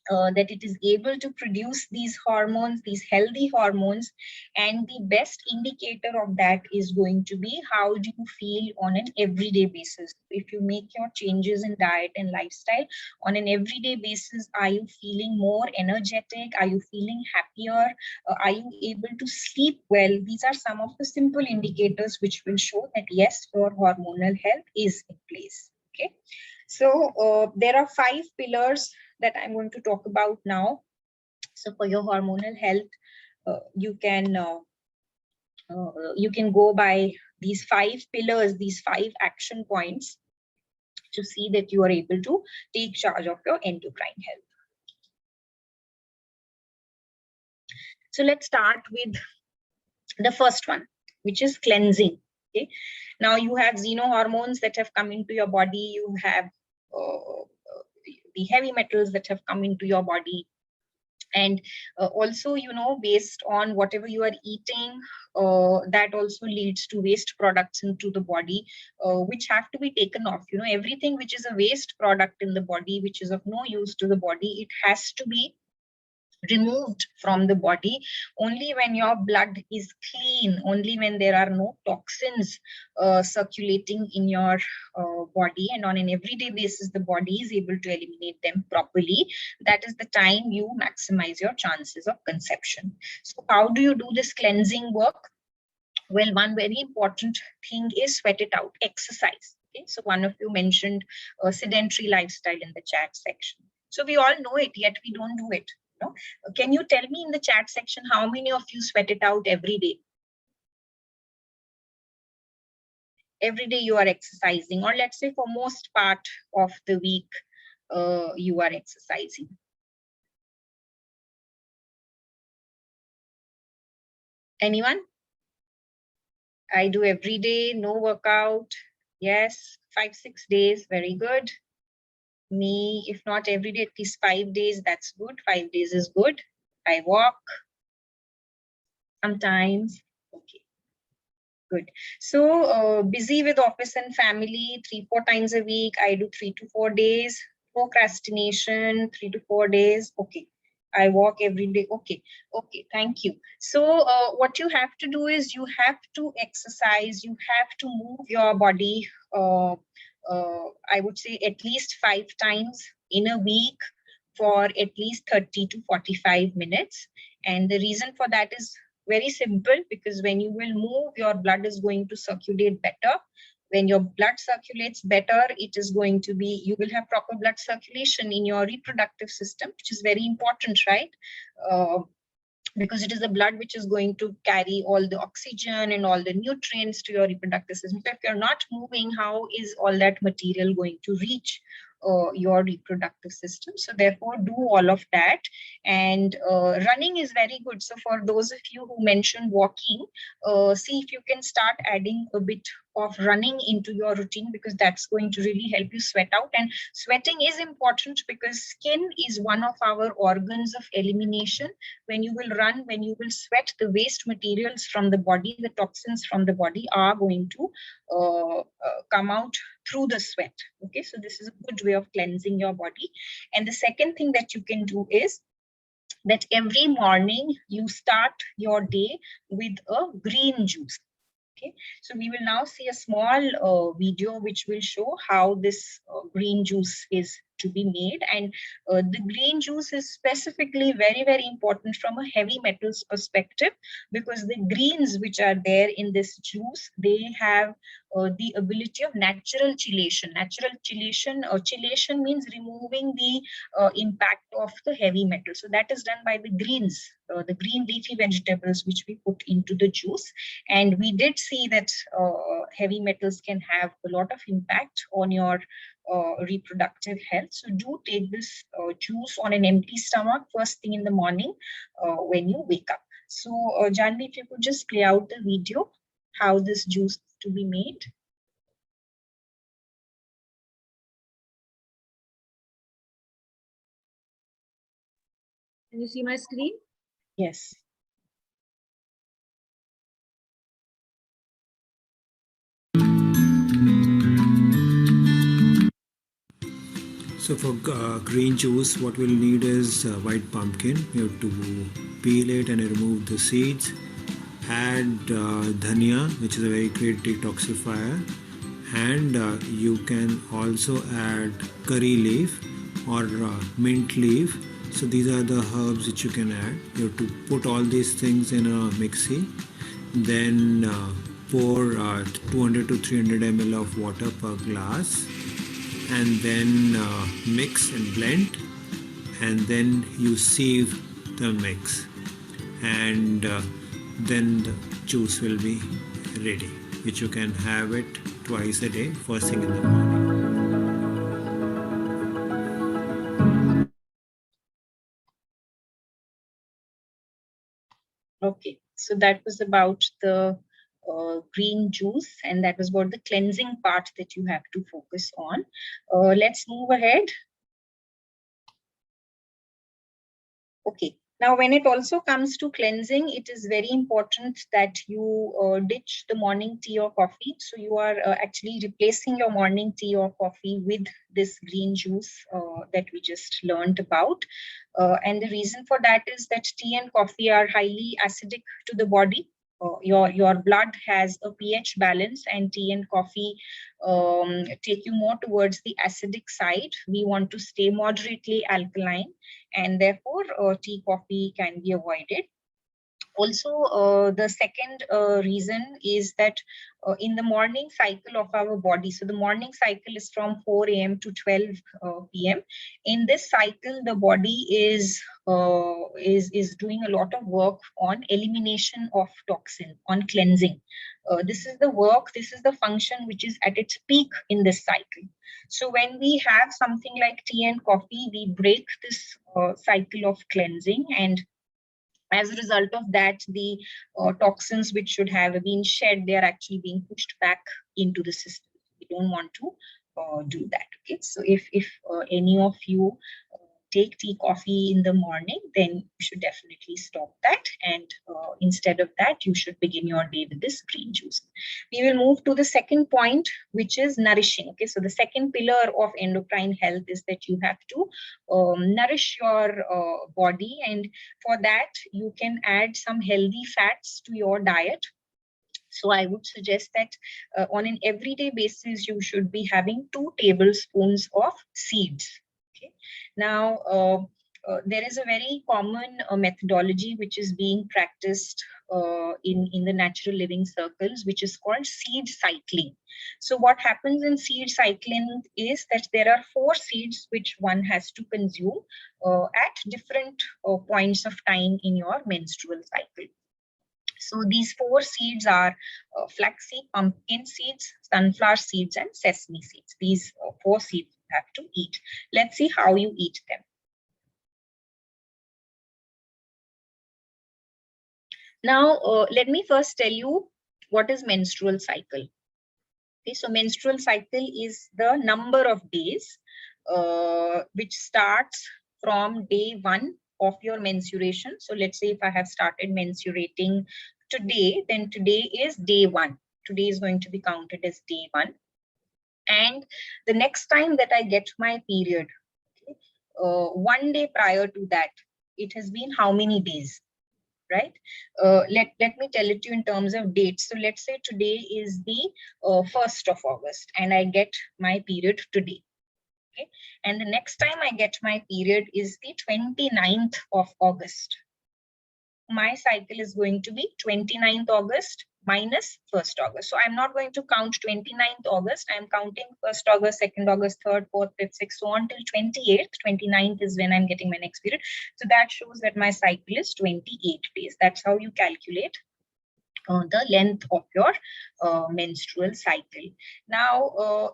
that it is able to produce these hormones, these healthy hormones. And the best indicator of that is going to be how do you feel on an everyday basis. If you make your changes in diet and lifestyle on an everyday basis, are you feeling more energetic? Are you feeling happier? Are you able to sleep well? These are some of the simple indicators which will show that yes, your hormonal health is in place. Okay. So there are 5 pillars that I'm going to talk about now. So for your hormonal health, you can go by these 5 pillars, these 5 action points to see that you are able to take charge of your endocrine health. So let's start with the first one, which is cleansing. Okay, now you have xenohormones that have come into your body, you have the heavy metals that have come into your body, and also, based on whatever you are eating, that also leads to waste products into the body, which have to be taken off. Everything which is a waste product in the body, which is of no use to the body, it has to be removed from the body only when your blood is clean, only when there are no toxins circulating in your body, and on an everyday basis the body is able to eliminate them properly. That is the time you maximize your chances of conception. So how do you do this cleansing work? Well, one very important thing is sweat it out, exercise. Okay, so one of you mentioned a sedentary lifestyle in the chat section. So we all know it, yet we don't do it. Can you tell me in the chat section how many of you sweat it out every day? Every day you are exercising, or let's say for most part of the week you are exercising. Anyone? I do every day, no workout. Yes, 5-6 days, very good. Me, if not every day, at least 5 days, that's good. 5 days is good. I walk sometimes. Okay, good. So busy with office and family 3-4 times a week. I do 3 to 4 days. Procrastination 3 to 4 days. Okay, I walk every day. Okay, thank you. So what you have to do is you have to exercise. You have to move your body. I would say at least 5 times in a week for at least 30 to 45 minutes. And the reason for that is very simple, because when you will move, your blood is going to circulate better. When your blood circulates better, it is going to be, you will have proper blood circulation in your reproductive system, which is very important, right? Because it is the blood which is going to carry all the oxygen and all the nutrients to your reproductive system. So if you're not moving, how is all that material going to reach your reproductive system? So therefore, do all of that. And running is very good. So for those of you who mentioned walking, see if you can start adding a bit of running into your routine, because that's going to really help you sweat out. And sweating is important because skin is one of our organs of elimination. When you will run, when you will sweat, the waste materials from the body, the toxins from the body are going to come out through the sweat. Okay, so this is a good way of cleansing your body. And the second thing that you can do is that every morning you start your day with a green juice. Okay, so we will now see a small video which will show how this green juice is to be made. And the green juice is specifically very, very important from a heavy metals perspective, because the greens which are there in this juice, they have the ability of natural chelation. Natural chelation, chelation means removing the impact of the heavy metal. So that is done by the greens, the green leafy vegetables which we put into the juice. And we did see that heavy metals can have a lot of impact on your reproductive health. So do take this juice on an empty stomach first thing in the morning when you wake up. So Janvi, if you could just play out the video, how this juice is to be made. Can you see my screen? Yes. So for green juice, what we'll need is white pumpkin. You have to peel it and remove the seeds. Add dhania, which is a very great detoxifier. And you can also add curry leaf or mint leaf. So these are the herbs which you can add. You have to put all these things in a mixie. Then pour 200 to 300 ml of water per glass. And then mix and blend, and then you sieve the mix, and then the juice will be ready. which you can have it twice a day, first thing in the morning. Okay, so that was about the green juice, and that was about the cleansing part that you have to focus on. Let's move ahead. Okay, now when it also comes to cleansing, it is very important that you ditch the morning tea or coffee. So you are actually replacing your morning tea or coffee with this green juice that we just learned about. And the reason for that is that tea and coffee are highly acidic to the body. Your blood has a pH balance, and tea and coffee take you more towards the acidic side. We want to stay moderately alkaline, and therefore tea, coffee can be avoided. Also, the second reason is that in the morning cycle of our body, so the morning cycle is from 4 a.m. to 12 p.m. In this cycle, the body is doing a lot of work on elimination of toxin, on cleansing. This is the work, this is the function which is at its peak in this cycle. So when we have something like tea and coffee, we break this cycle of cleansing, and as a result of that, the toxins which should have been shed, they are actually being pushed back into the system. We don't want to do that. Okay, so if any of you take tea, coffee in the morning, then you should definitely stop that. And instead of that, you should begin your day with this green juice. We will move to the second point, which is nourishing. Okay, so the second pillar of endocrine health is that you have to nourish your body. And for that, you can add some healthy fats to your diet. So I would suggest that on an everyday basis, you should be having 2 tablespoons of seeds. Okay. Now, there is a very common methodology which is being practiced in the natural living circles, which is called seed cycling. So what happens in seed cycling is that there are 4 seeds which one has to consume at different points of time in your menstrual cycle. So these 4 seeds are flaxseed, pumpkin seeds, sunflower seeds, and sesame seeds. These 4 seeds you have to eat. Let's see how you eat them. Now, let me first tell you what is menstrual cycle. Okay, so menstrual cycle is the number of days which starts from day 1 of your menstruation. So let's say if I have started menstruating today, then today is day 1. Today is going to be counted as day 1. And the next time that I get my period, okay, 1 day prior to that, it has been how many days? Right? Let me tell it to you in terms of dates. So let's say today is the 1st of August and I get my period today. Okay? And the next time I get my period is the 29th of August. My cycle is going to be 29th August minus 1st August. So I'm not going to count 29th August. I'm counting 1st August, 2nd August, 3rd, 4th, 5th, 6th, so on till 28th. 29th is when I'm getting my next period. So that shows that my cycle is 28 days. That's how you calculate the length of your menstrual cycle. Now,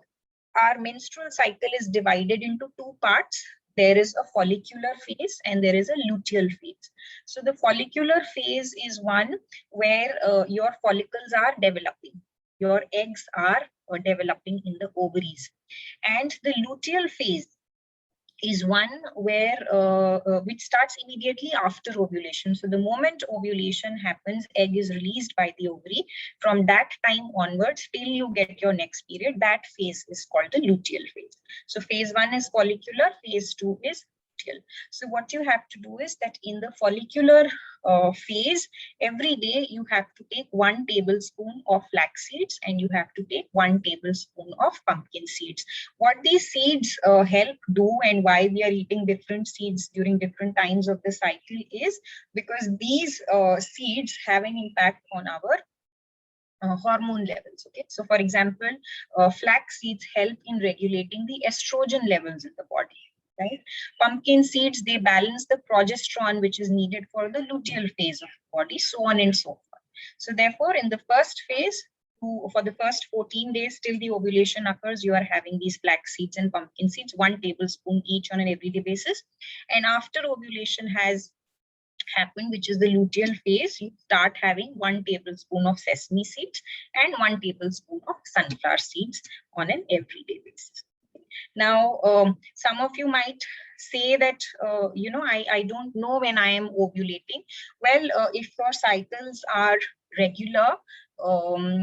our menstrual cycle is divided into 2 parts. There is a follicular phase and there is a luteal phase. So the follicular phase is one where your follicles are developing. Your eggs are developing in the ovaries. And the luteal phase is one where which starts immediately after ovulation. So the moment ovulation happens, egg is released by the ovary. From that time onwards till you get your next period, that phase is called the luteal phase. So phase 1 is follicular, phase 2 is luteal. So what you have to do is that in the follicular phase, every day you have to take 1 tablespoon of flax seeds and you have to take 1 tablespoon of pumpkin seeds. What these seeds help do and why we are eating different seeds during different times of the cycle is because these seeds have an impact on our hormone levels. Okay, so for example, flax seeds help in regulating the estrogen levels in the body. Right? Pumpkin seeds, they balance the progesterone which is needed for the luteal phase of the body, so on and so forth. So therefore, in the first phase, for the first 14 days till the ovulation occurs, you are having these flax seeds and pumpkin seeds, 1 tablespoon each on an everyday basis. And after ovulation has happened, which is the luteal phase, you start having 1 tablespoon of sesame seeds and 1 tablespoon of sunflower seeds on an everyday basis. Now, some of you might say that, I don't know when I am ovulating. Well, if your cycles are regular,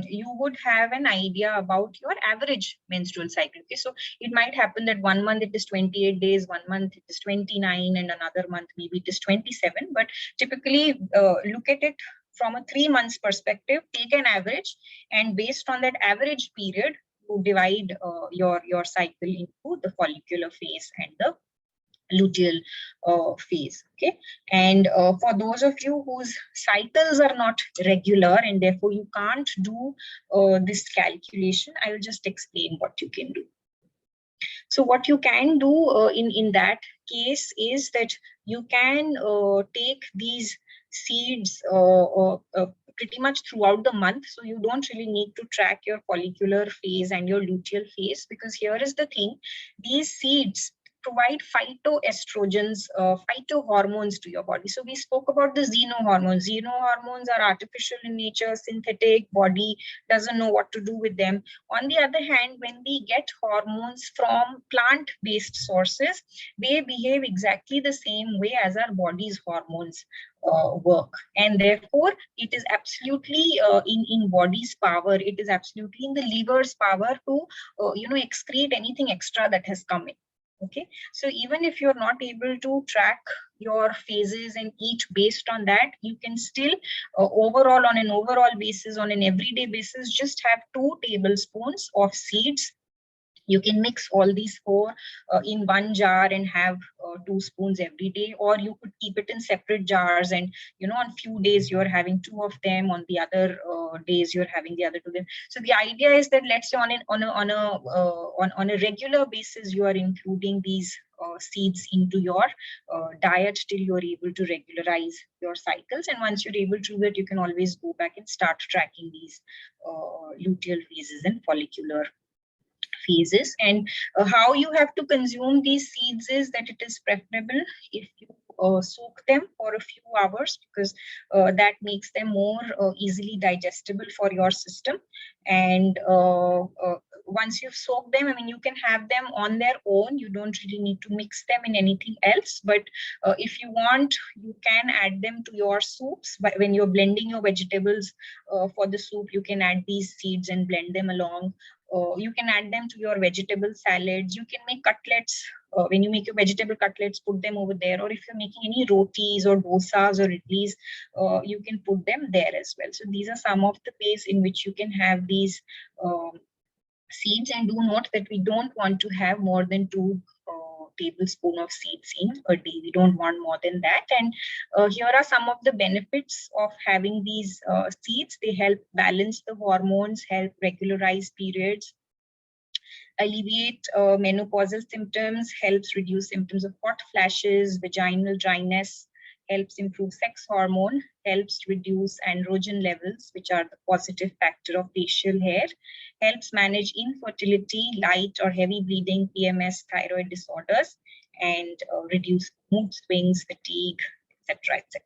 you would have an idea about your average menstrual cycle. Okay, so it might happen that 1 month it is 28 days, 1 month it is 29, and another month maybe it is 27. But typically, look at it from a 3 months perspective, take an average, and based on that average period, to divide your cycle into the follicular phase and the luteal phase. Okay, and for those of you whose cycles are not regular and therefore you can't do this calculation, I will just explain what you can do. So what you can do in that case is that you can take these seeds pretty much throughout the month. So you don't really need to track your follicular phase and your luteal phase, because here is the thing: these seeds provide phytoestrogens, phytohormones to your body. So we spoke about the xenohormones. Xenohormones are artificial in nature, synthetic, body doesn't know what to do with them. On the other hand, when we get hormones from plant-based sources, they behave exactly the same way as our body's hormones work, and therefore it is absolutely in body's power, it is absolutely in the liver's power to excrete anything extra that has come in. Okay, so even if you're not able to track your phases and eat based on that, you can still overall, on an overall basis, on an everyday basis, just have 2 tablespoons of seeds. You can mix all these 4 in 1 jar and have 2 spoons every day, or you could keep it in separate jars, and on few days you're having 2 of them, on the other days you're having the other 2 of them. So the idea is that, let's say on a regular basis, you are including these seeds into your diet till you're able to regularize your cycles. And once you're able to do that, you can always go back and start tracking these luteal phases and follicular phases. And how you have to consume these seeds is that it is preferable if you soak them for a few hours, because that makes them more easily digestible for your system. And once you've soaked them, I mean, you can have them on their own. You don't really need to mix them in anything else. But if you want, you can add them to your soups. But when you're blending your vegetables for the soup, you can add these seeds and blend them along. You can add them to your vegetable salads. You can make cutlets. When you make your vegetable cutlets, put them over there. Or if you're making any rotis or dosas or idlis, you can put them there as well. So these are some of the ways in which you can have these seeds. And do note that we don't want to have more than 2 tablespoons of seeds in a day. We don't want more than that. And here are some of the benefits of having these seeds. They help balance the hormones, help regularize periods, alleviate menopausal symptoms, helps reduce symptoms of hot flashes, vaginal dryness, helps improve sex hormone, helps reduce androgen levels, which are the positive factor of facial hair, helps manage infertility, light or heavy bleeding, PMS, thyroid disorders, and reduce mood swings, fatigue, etc., etc.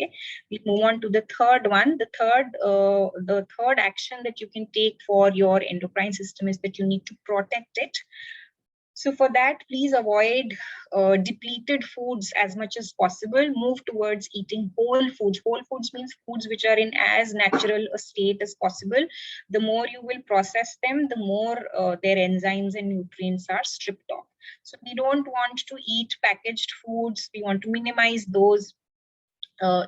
Okay, we move on to the third one. The third action that you can take for your endocrine system is that you need to protect it. So for that, please avoid depleted foods as much as possible. Move towards eating whole foods. Whole foods means foods which are in as natural a state as possible. The more you will process them, the more their enzymes and nutrients are stripped off. So we don't want to eat packaged foods. We want to minimize those.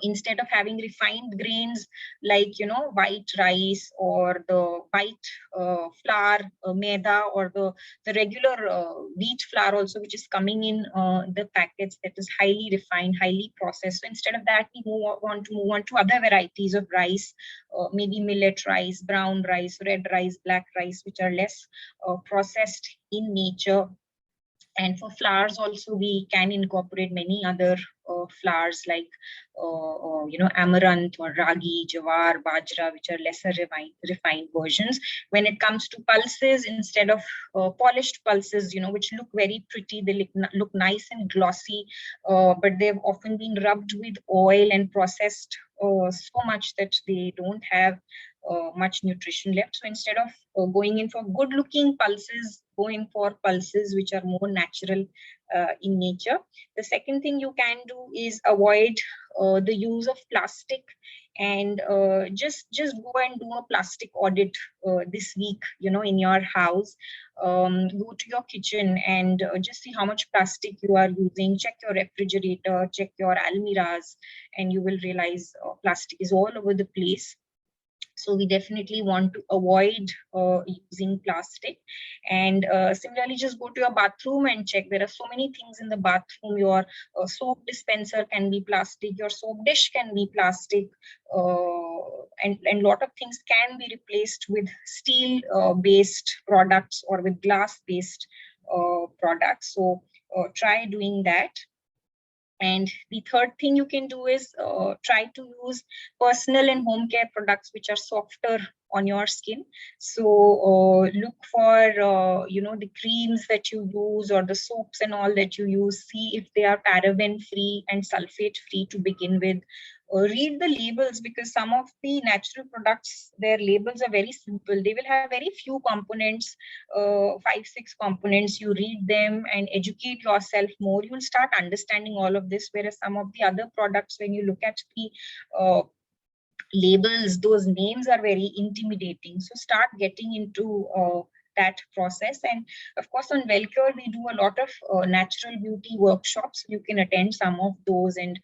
Instead of having refined grains like white rice or the white flour, maida, or the regular wheat flour also, which is coming in the packets, that is highly refined, highly processed. So instead of that, we want to move on to other varieties of rice, maybe millet rice, brown rice, red rice, black rice, which are less processed in nature, And for flours also, we can incorporate many other flours like amaranth or ragi, jawar, bajra, which are lesser refined versions. When it comes to pulses, instead of polished pulses, which look very pretty, they look nice and glossy, but they've often been rubbed with oil and processed so much that they don't have much nutrition left. So instead of going in for good looking pulses, go in for pulses which are more natural in nature. The second thing you can do is avoid the use of plastic, and just go and do a plastic audit this week, in your house. Go to your kitchen and just see how much plastic you are using. Check your refrigerator, check your almirahs, and you will realize plastic is all over the place. So we definitely want to avoid using plastic. And similarly, just go to your bathroom and check. There are so many things in the bathroom. Your soap dispenser can be plastic, your soap dish can be plastic, and a lot of things can be replaced with steel based products or with glass based products. So try doing that. And the third thing you can do is try to use personal and home care products which are softer on your skin. So look for the creams that you use or the soaps and all that you use. See if they are paraben free and sulfate free to begin with. Read the labels, because some of the natural products, their labels are very simple. They will have very few components, 5-6 components. You read them and educate yourself more, you'll start understanding all of this. Whereas some of the other products, when you look at the labels, those names are very intimidating. So start getting into that process. And of course, on Wellcure, we do a lot of natural beauty workshops. You can attend some of those and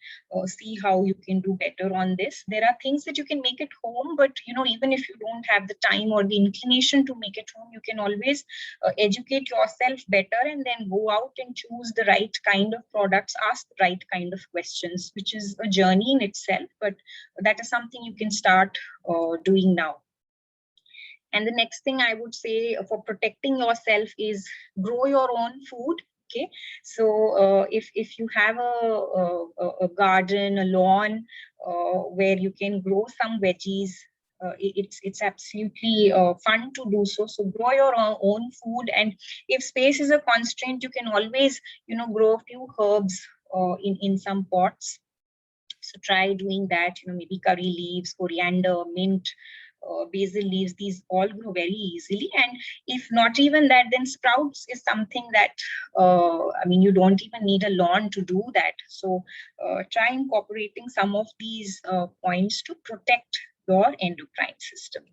see how you can do better on this. There are things that you can make at home, but even if you don't have the time or the inclination to make it home, you can always educate yourself better and then go out and choose the right kind of products, ask the right kind of questions, which is a journey in itself, but that is something you can start doing now. And the next thing I would say for protecting yourself is grow your own food. Okay, so if you have a garden, a lawn where you can grow some veggies, it's absolutely fun to do so. So grow your own food, and if space is a constraint, you can always grow a few herbs in some pots. So try doing that. Maybe curry leaves, coriander, mint, basil leaves, these all grow very easily. And if not even that, then sprouts is something that you don't even need a lawn to do that. So try incorporating some of these points to protect your endocrine system.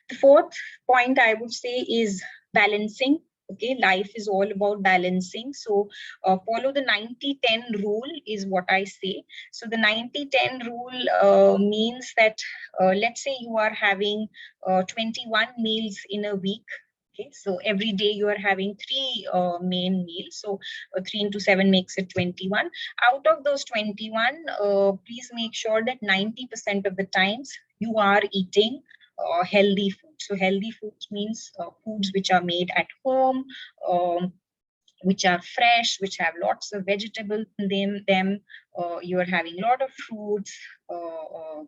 The fourth point I would say is balancing. Okay, life is all about balancing. So follow the 90-10 rule is what I say. So the 90-10 rule means that let's say you are having 21 meals in a week. Okay, so every day you are having 3 main meals. So 3 into 7 makes it 21. Out of those 21, please make sure that 90% of the times you are eating healthy food. So healthy foods means foods which are made at home, which are fresh, which have lots of vegetables in them. You are having a lot of fruits,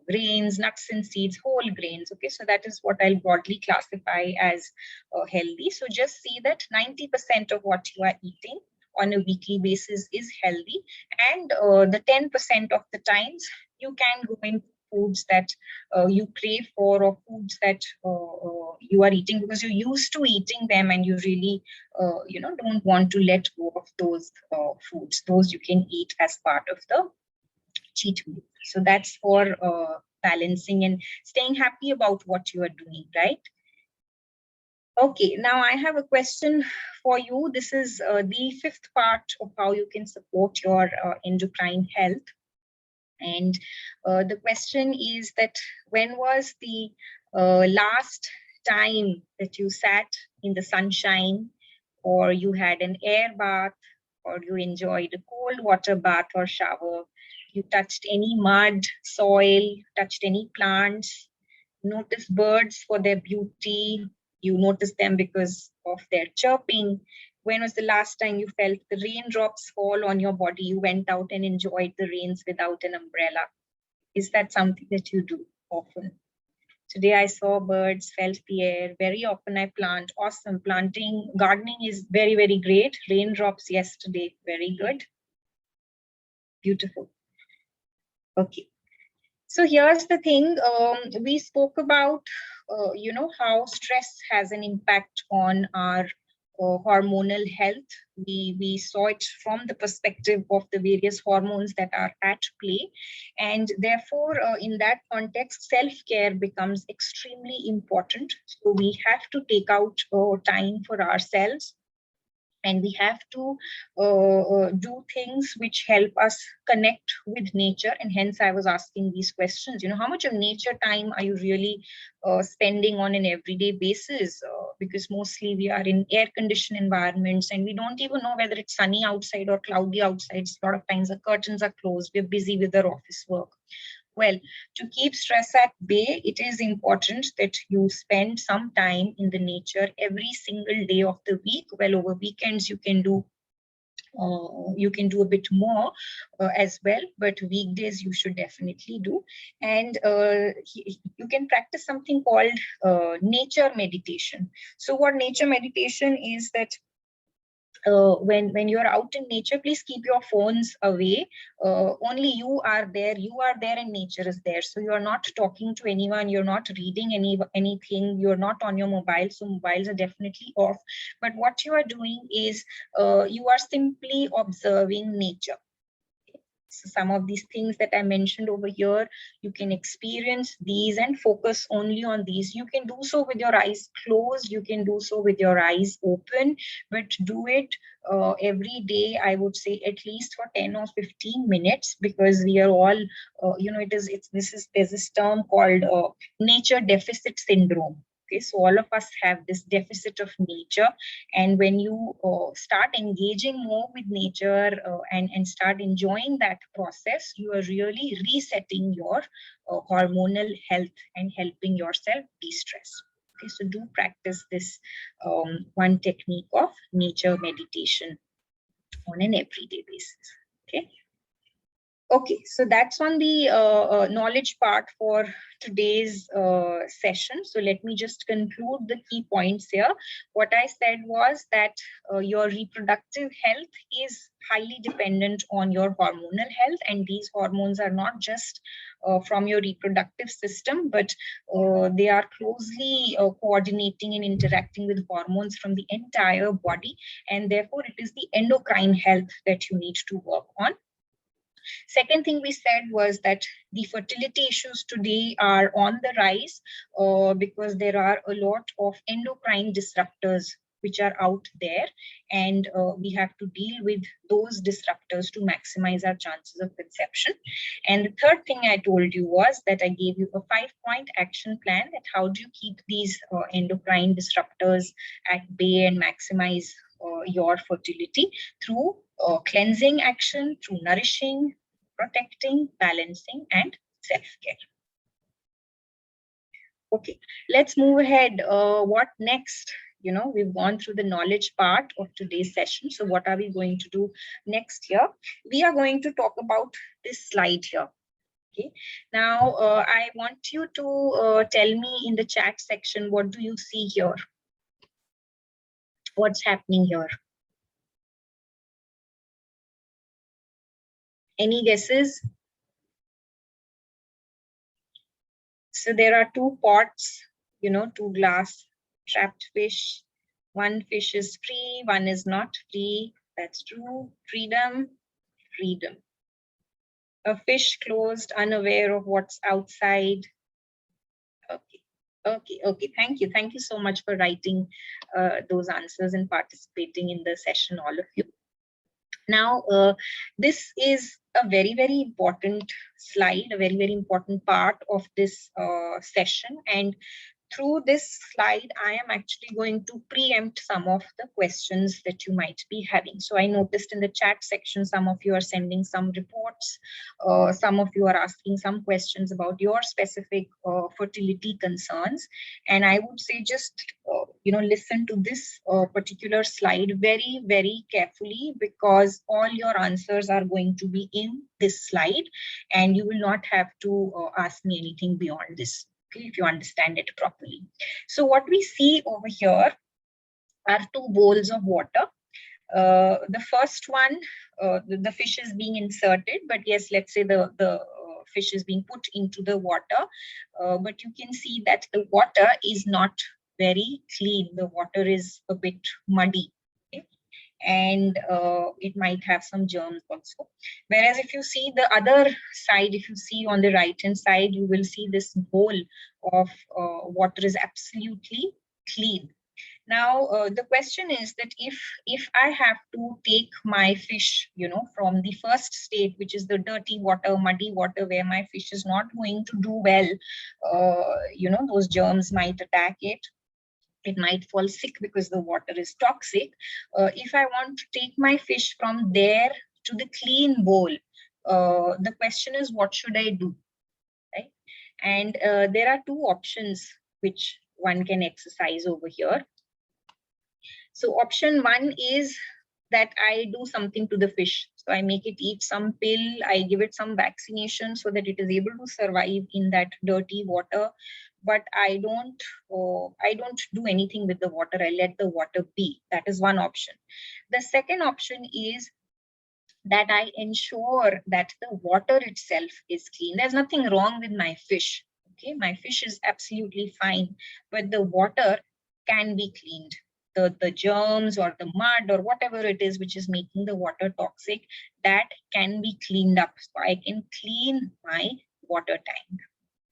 grains, nuts and seeds, whole grains. Okay, so that is what I'll broadly classify as healthy. So just see that 90% of what you are eating on a weekly basis is healthy, and the 10% of the times you can go in foods that you crave for, or foods that you are eating because you're used to eating them and you really don't want to let go of those foods. Those you can eat as part of the cheat meal. So that's for balancing and staying happy about what you are doing, right? Okay, now I have a question for you. This is the fifth part of how you can support your endocrine health. And the question is that when was the last time that you sat in the sunshine, or you had an air bath, or you enjoyed a cold water bath or shower, you touched any mud, soil, touched any plants, noticed birds for their beauty, you noticed them because of their chirping, When was the last time you felt the raindrops fall on your body? You went out and enjoyed the rains without an umbrella. Is that something that you do often? Today I saw birds, felt the air. Very often I plant. Awesome. Planting, gardening is very, very great. Raindrops yesterday, very good. Beautiful. Okay. So here's the thing. We spoke about, how stress has an impact on our hormonal health. We saw it from the perspective of the various hormones that are at play. And therefore, in that context, self-care becomes extremely important. So we have to take out time for ourselves. And we have to do things which help us connect with nature. And hence I was asking these questions, how much of nature time are you really spending on an everyday basis? Because mostly we are in air conditioned environments and we don't even know whether it's sunny outside or cloudy outside. A lot of times the curtains are closed, we're busy with our office work. Well, to keep stress at bay, it is important that you spend some time in the nature every single day of the week. Well, over weekends you can do a bit more as well, but weekdays you should definitely do. And you can practice something called nature meditation. So what nature meditation is that when you're out in nature, please keep your phones away. Only you are there and nature is there. So you're not talking to anyone, you're not reading anything, you're not on your mobile. So mobiles are definitely off. But what you are doing is you are simply observing nature. So some of these things that I mentioned over here, you can experience these and focus only on these. You can do so with your eyes closed, you can do so with your eyes open, but do it every day, I would say at least for 10 or 15 minutes, because we are all, there's this term called nature deficit syndrome. Okay, so all of us have this deficit of nature, and when you start engaging more with nature and start enjoying that process, you are really resetting your hormonal health and helping yourself de-stress. Okay, so do practice this one technique of nature meditation on an everyday basis. Okay. Okay, so that's on the knowledge part for today's session. So let me just conclude the key points here. What I said was that your reproductive health is highly dependent on your hormonal health, and these hormones are not just from your reproductive system, but they are closely coordinating and interacting with hormones from the entire body, and therefore it is the endocrine health that you need to work on. Second thing we said was that the fertility issues today are on the rise because there are a lot of endocrine disruptors which are out there, and we have to deal with those disruptors to maximize our chances of conception. And the third thing I told you was that I gave you a 5-point action plan that how do you keep these endocrine disruptors at bay and maximize your fertility through cleansing action, through nourishing, protecting, balancing, and self-care. Okay, let's move ahead. What next? We've gone through the knowledge part of today's session. So what are we going to do next here? We are going to talk about this slide here. Okay, now I want you to tell me in the chat section, what do you see here? What's happening here? Any guesses? So there are two pots, two glass trapped fish. One fish is free, one is not free. That's true. Freedom, freedom. A fish closed, unaware of what's outside. Okay. Thank you. Thank you so much for writing those answers and participating in the session, all of you. Now, this is a very, very important slide, a very, very important part of this session. And through this slide, I am actually going to preempt some of the questions that you might be having. So I noticed in the chat section, some of you are sending some reports. Some of you are asking some questions about your specific fertility concerns. And I would say just, listen to this particular slide very, very carefully, because all your answers are going to be in this slide and you will not have to ask me anything beyond this. If you understand it properly. So what we see over here are two bowls of water. The first one, the fish is being inserted, but yes, let's say the fish is being put into the water, but you can see that the water is not very clean. The water is a bit muddy. Okay? And it might have some germs also. Whereas if you see the other side, if you see on the right hand side, you will see this bowl of water is absolutely clean. Now the question is that if I have to take my fish, from the first state, which is the dirty water, muddy water, where my fish is not going to do well, those germs might attack it. It might fall sick because the water is toxic. If I want to take my fish from there to the clean bowl, the question is, what should I do? Right? And there are two options which one can exercise over here. So option one is that I do something to the fish. So I make it eat some pill, I give it some vaccination so that it is able to survive in that dirty water. But I don't do anything with the water. I let the water be. That is one option. The second option is that I ensure that the water itself is clean. There's nothing wrong with my fish. Okay, my fish is absolutely fine, but the water can be cleaned. The germs or the mud or whatever it is which is making the water toxic, that can be cleaned up. So I can clean my water tank.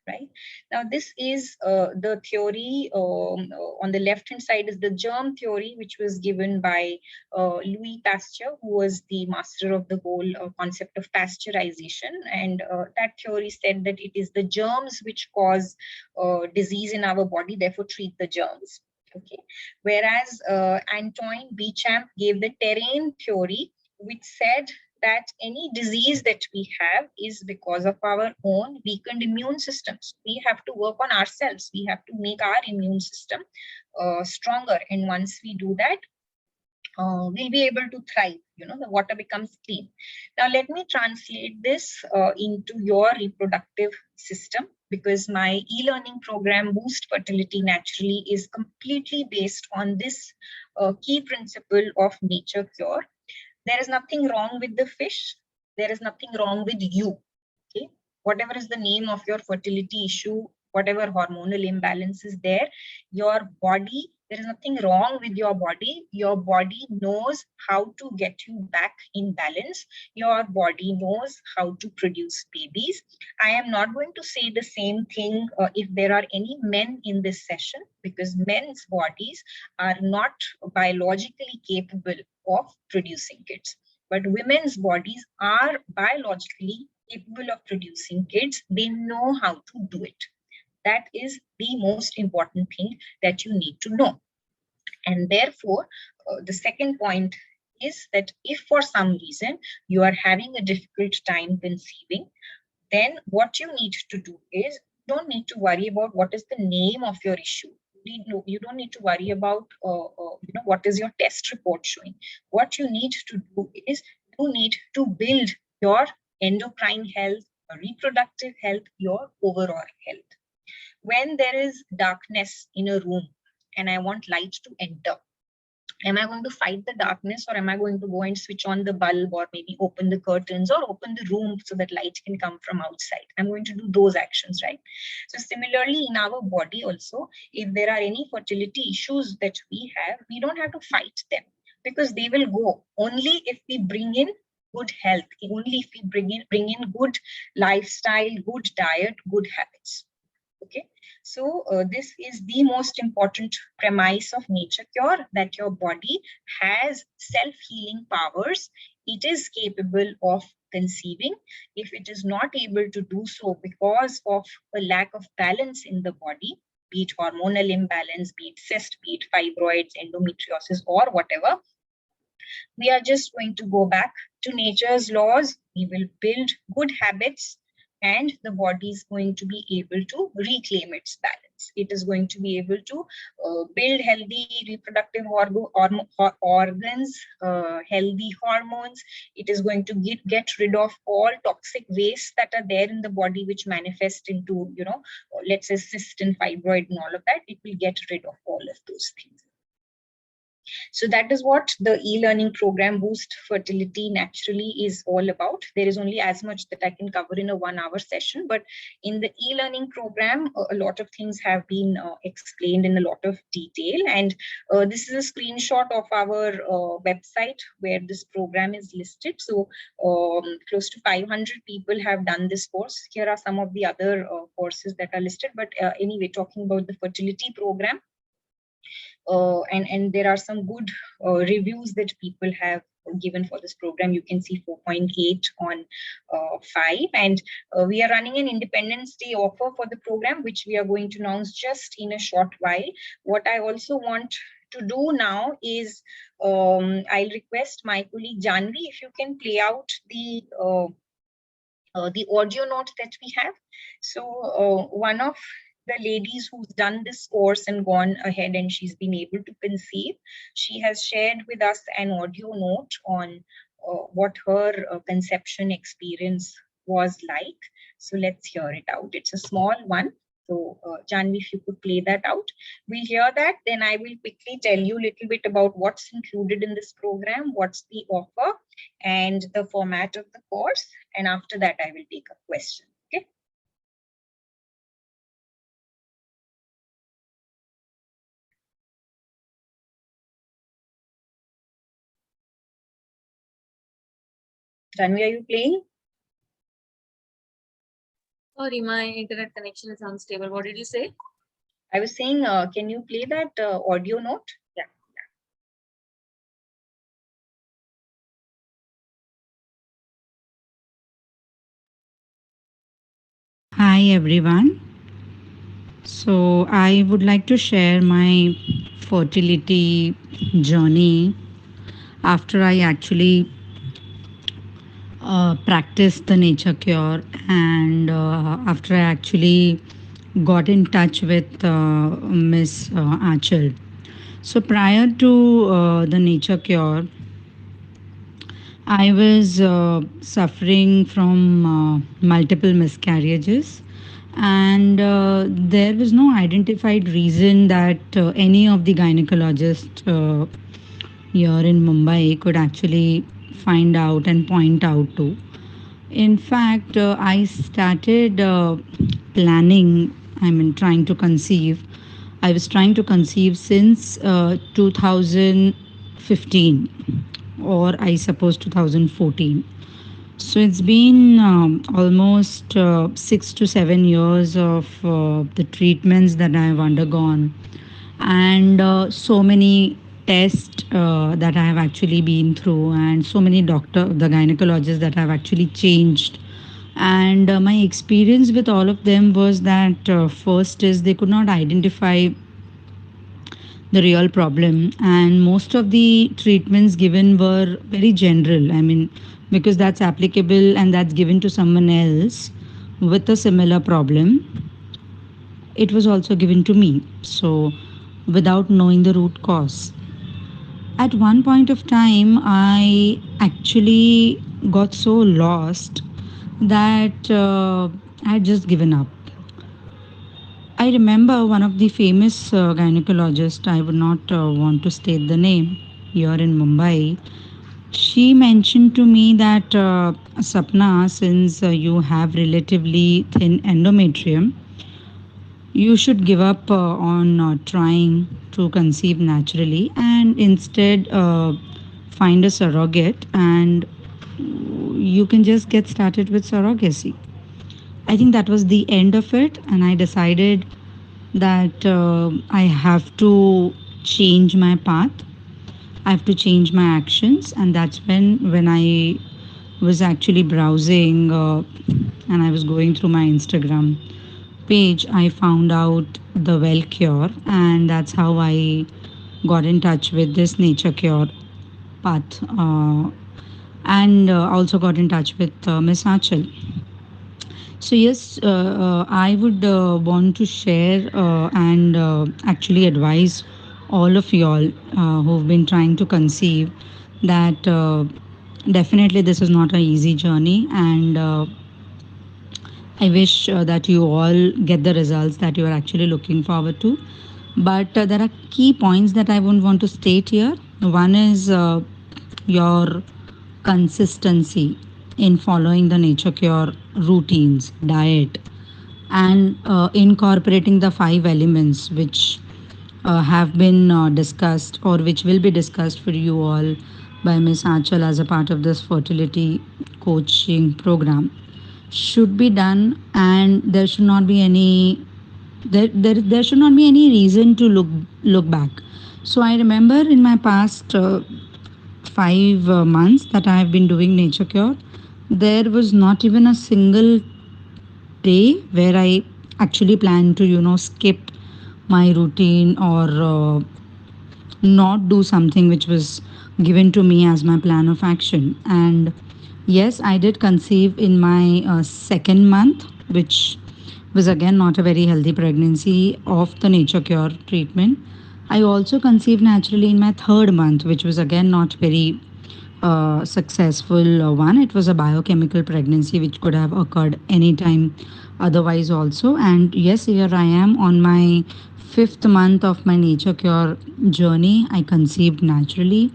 Right now, this is the theory. On the left hand side is the germ theory, which was given by Louis Pasteur, who was the master of the whole concept of pasteurization. And that theory said that it is the germs which cause disease in our body, therefore treat the germs. Okay. Whereas Antoine Béchamp gave the terrain theory, which said that any disease that we have is because of our own weakened immune systems. We have to work on ourselves. We have to make our immune system stronger. And once we do that, we'll be able to thrive. The water becomes clean. Now, let me translate this into your reproductive system, because my e-learning program, Boost Fertility Naturally, is completely based on this key principle of nature cure. There is nothing wrong with the fish. There is nothing wrong with you. Okay? Whatever is the name of your fertility issue, whatever hormonal imbalance is there, your body, there is nothing wrong with your body. Your body knows how to get you back in balance. Your body knows how to produce babies. I am not going to say the same thing if there are any men in this session, because men's bodies are not biologically capable of producing kids. But women's bodies are biologically capable of producing kids. They know how to do it. That is the most important thing that you need to know. And therefore, the second point is that if for some reason you are having a difficult time conceiving, then what you need to do is, you don't need to worry about what is the name of your issue. You don't need to worry about what is your test report showing. What you need to do is, you need to build your endocrine health, your reproductive health, your overall health. When there is darkness in a room and I want light to enter, am I going to fight the darkness, or am I going to go and switch on the bulb, or maybe open the curtains or open the room so that light can come from outside? I'm going to do those actions, right? So similarly, in our body also, if there are any fertility issues that we have, we don't have to fight them, because they will go only if we bring in good health, only if we bring in good lifestyle, good diet, good habits. Okay, so this is the most important premise of nature cure, that your body has self-healing powers. It is capable of conceiving. If it is not able to do so because of a lack of balance in the body, be it hormonal imbalance, be it cyst, be it fibroids, endometriosis, or whatever. We are just going to go back to nature's laws. We will build good habits, and the body is going to be able to reclaim its balance. It is going to be able to build healthy reproductive organs, healthy hormones. It is going to get rid of all toxic waste that are there in the body, which manifest into, let's say cyst and fibroid and all of that. It will get rid of all of those things. So that is what the e-learning program Boost Fertility Naturally is all about. There is only as much that I can cover in a 1-hour session, but in the e-learning program, a lot of things have been explained in a lot of detail. And this is a screenshot of our website where this program is listed. So close to 500 people have done this course. Here are some of the other courses that are listed. But anyway, talking about the fertility program, and there are some good reviews that people have given for this program. You can see 4.8 on 5, and we are running an Independence Day offer for the program, which we are going to announce just in a short while. What I also want to do now is I'll request my colleague Janvi, if you can play out the audio note that we have. So one of the ladies who's done this course and gone ahead and she's been able to conceive, she has shared with us an audio note on what her conception experience was like. So let's hear it out. It's a small one. So Janvi, if you could play that out, we'll hear that. Then I will quickly tell you a little bit about what's included in this program, what's the offer, and the format of the course. And after that, I will take a question. Okay. Janvi, are you playing? Sorry, my internet connection is unstable. What did you say? I was saying, can you play that audio note? Yeah. Hi everyone. So I would like to share my fertility journey after I actually practiced the nature cure, and after I actually got in touch with Miss Achal. So prior to the nature cure, I was suffering from multiple miscarriages, and there was no identified reason that any of the gynecologists here in Mumbai could actually find out and point out to. In fact, I started planning, trying to conceive. I was trying to conceive since 2015, or I suppose 2014. So it's been almost 6 to 7 years of the treatments that I've undergone, and so many tests that I have actually been through, and so many the gynecologists that I've actually changed. And my experience with all of them was that first is they could not identify the real problem, and most of the treatments given were very general. Because that's applicable and that's given to someone else with a similar problem, it was also given to me, so without knowing the root cause. At one point of time, I actually got so lost that I had just given up. I remember one of the famous gynecologists, I would not want to state the name, here in Mumbai. She mentioned to me that, Sapna, since you have relatively thin endometrium, you should give up on trying to conceive naturally and instead find a surrogate, and you can just get started with surrogacy. I think that was the end of it, and I decided that I have to change my path. I have to change my actions, and that's when I was actually browsing and I was going through my Instagram page, I found out the Wellcure, and that's how I got in touch with this nature cure path, and also got in touch with Miss Achal. So yes, I would want to share and actually advise all of y'all who've been trying to conceive that definitely this is not an easy journey, and I wish that you all get the results that you are actually looking forward to. But there are key points that I would want to state here. One is your consistency in following the nature cure routines, diet, and incorporating the five elements which have been discussed or which will be discussed for you all by Miss Achal as a part of this fertility coaching program should be done, and there should not be any there should not be any reason to look back. So I remember in my past 5 months that I have been doing nature cure, there was not even a single day where I actually plan to skip my routine or not do something which was given to me as my plan of action. And yes, I did conceive in my second month, which was again not a very healthy pregnancy of the nature cure treatment. I also conceived naturally in my third month, which was again not very successful one. It was a biochemical pregnancy which could have occurred anytime otherwise also. And yes, here I am on my fifth month of my nature cure journey. I conceived naturally.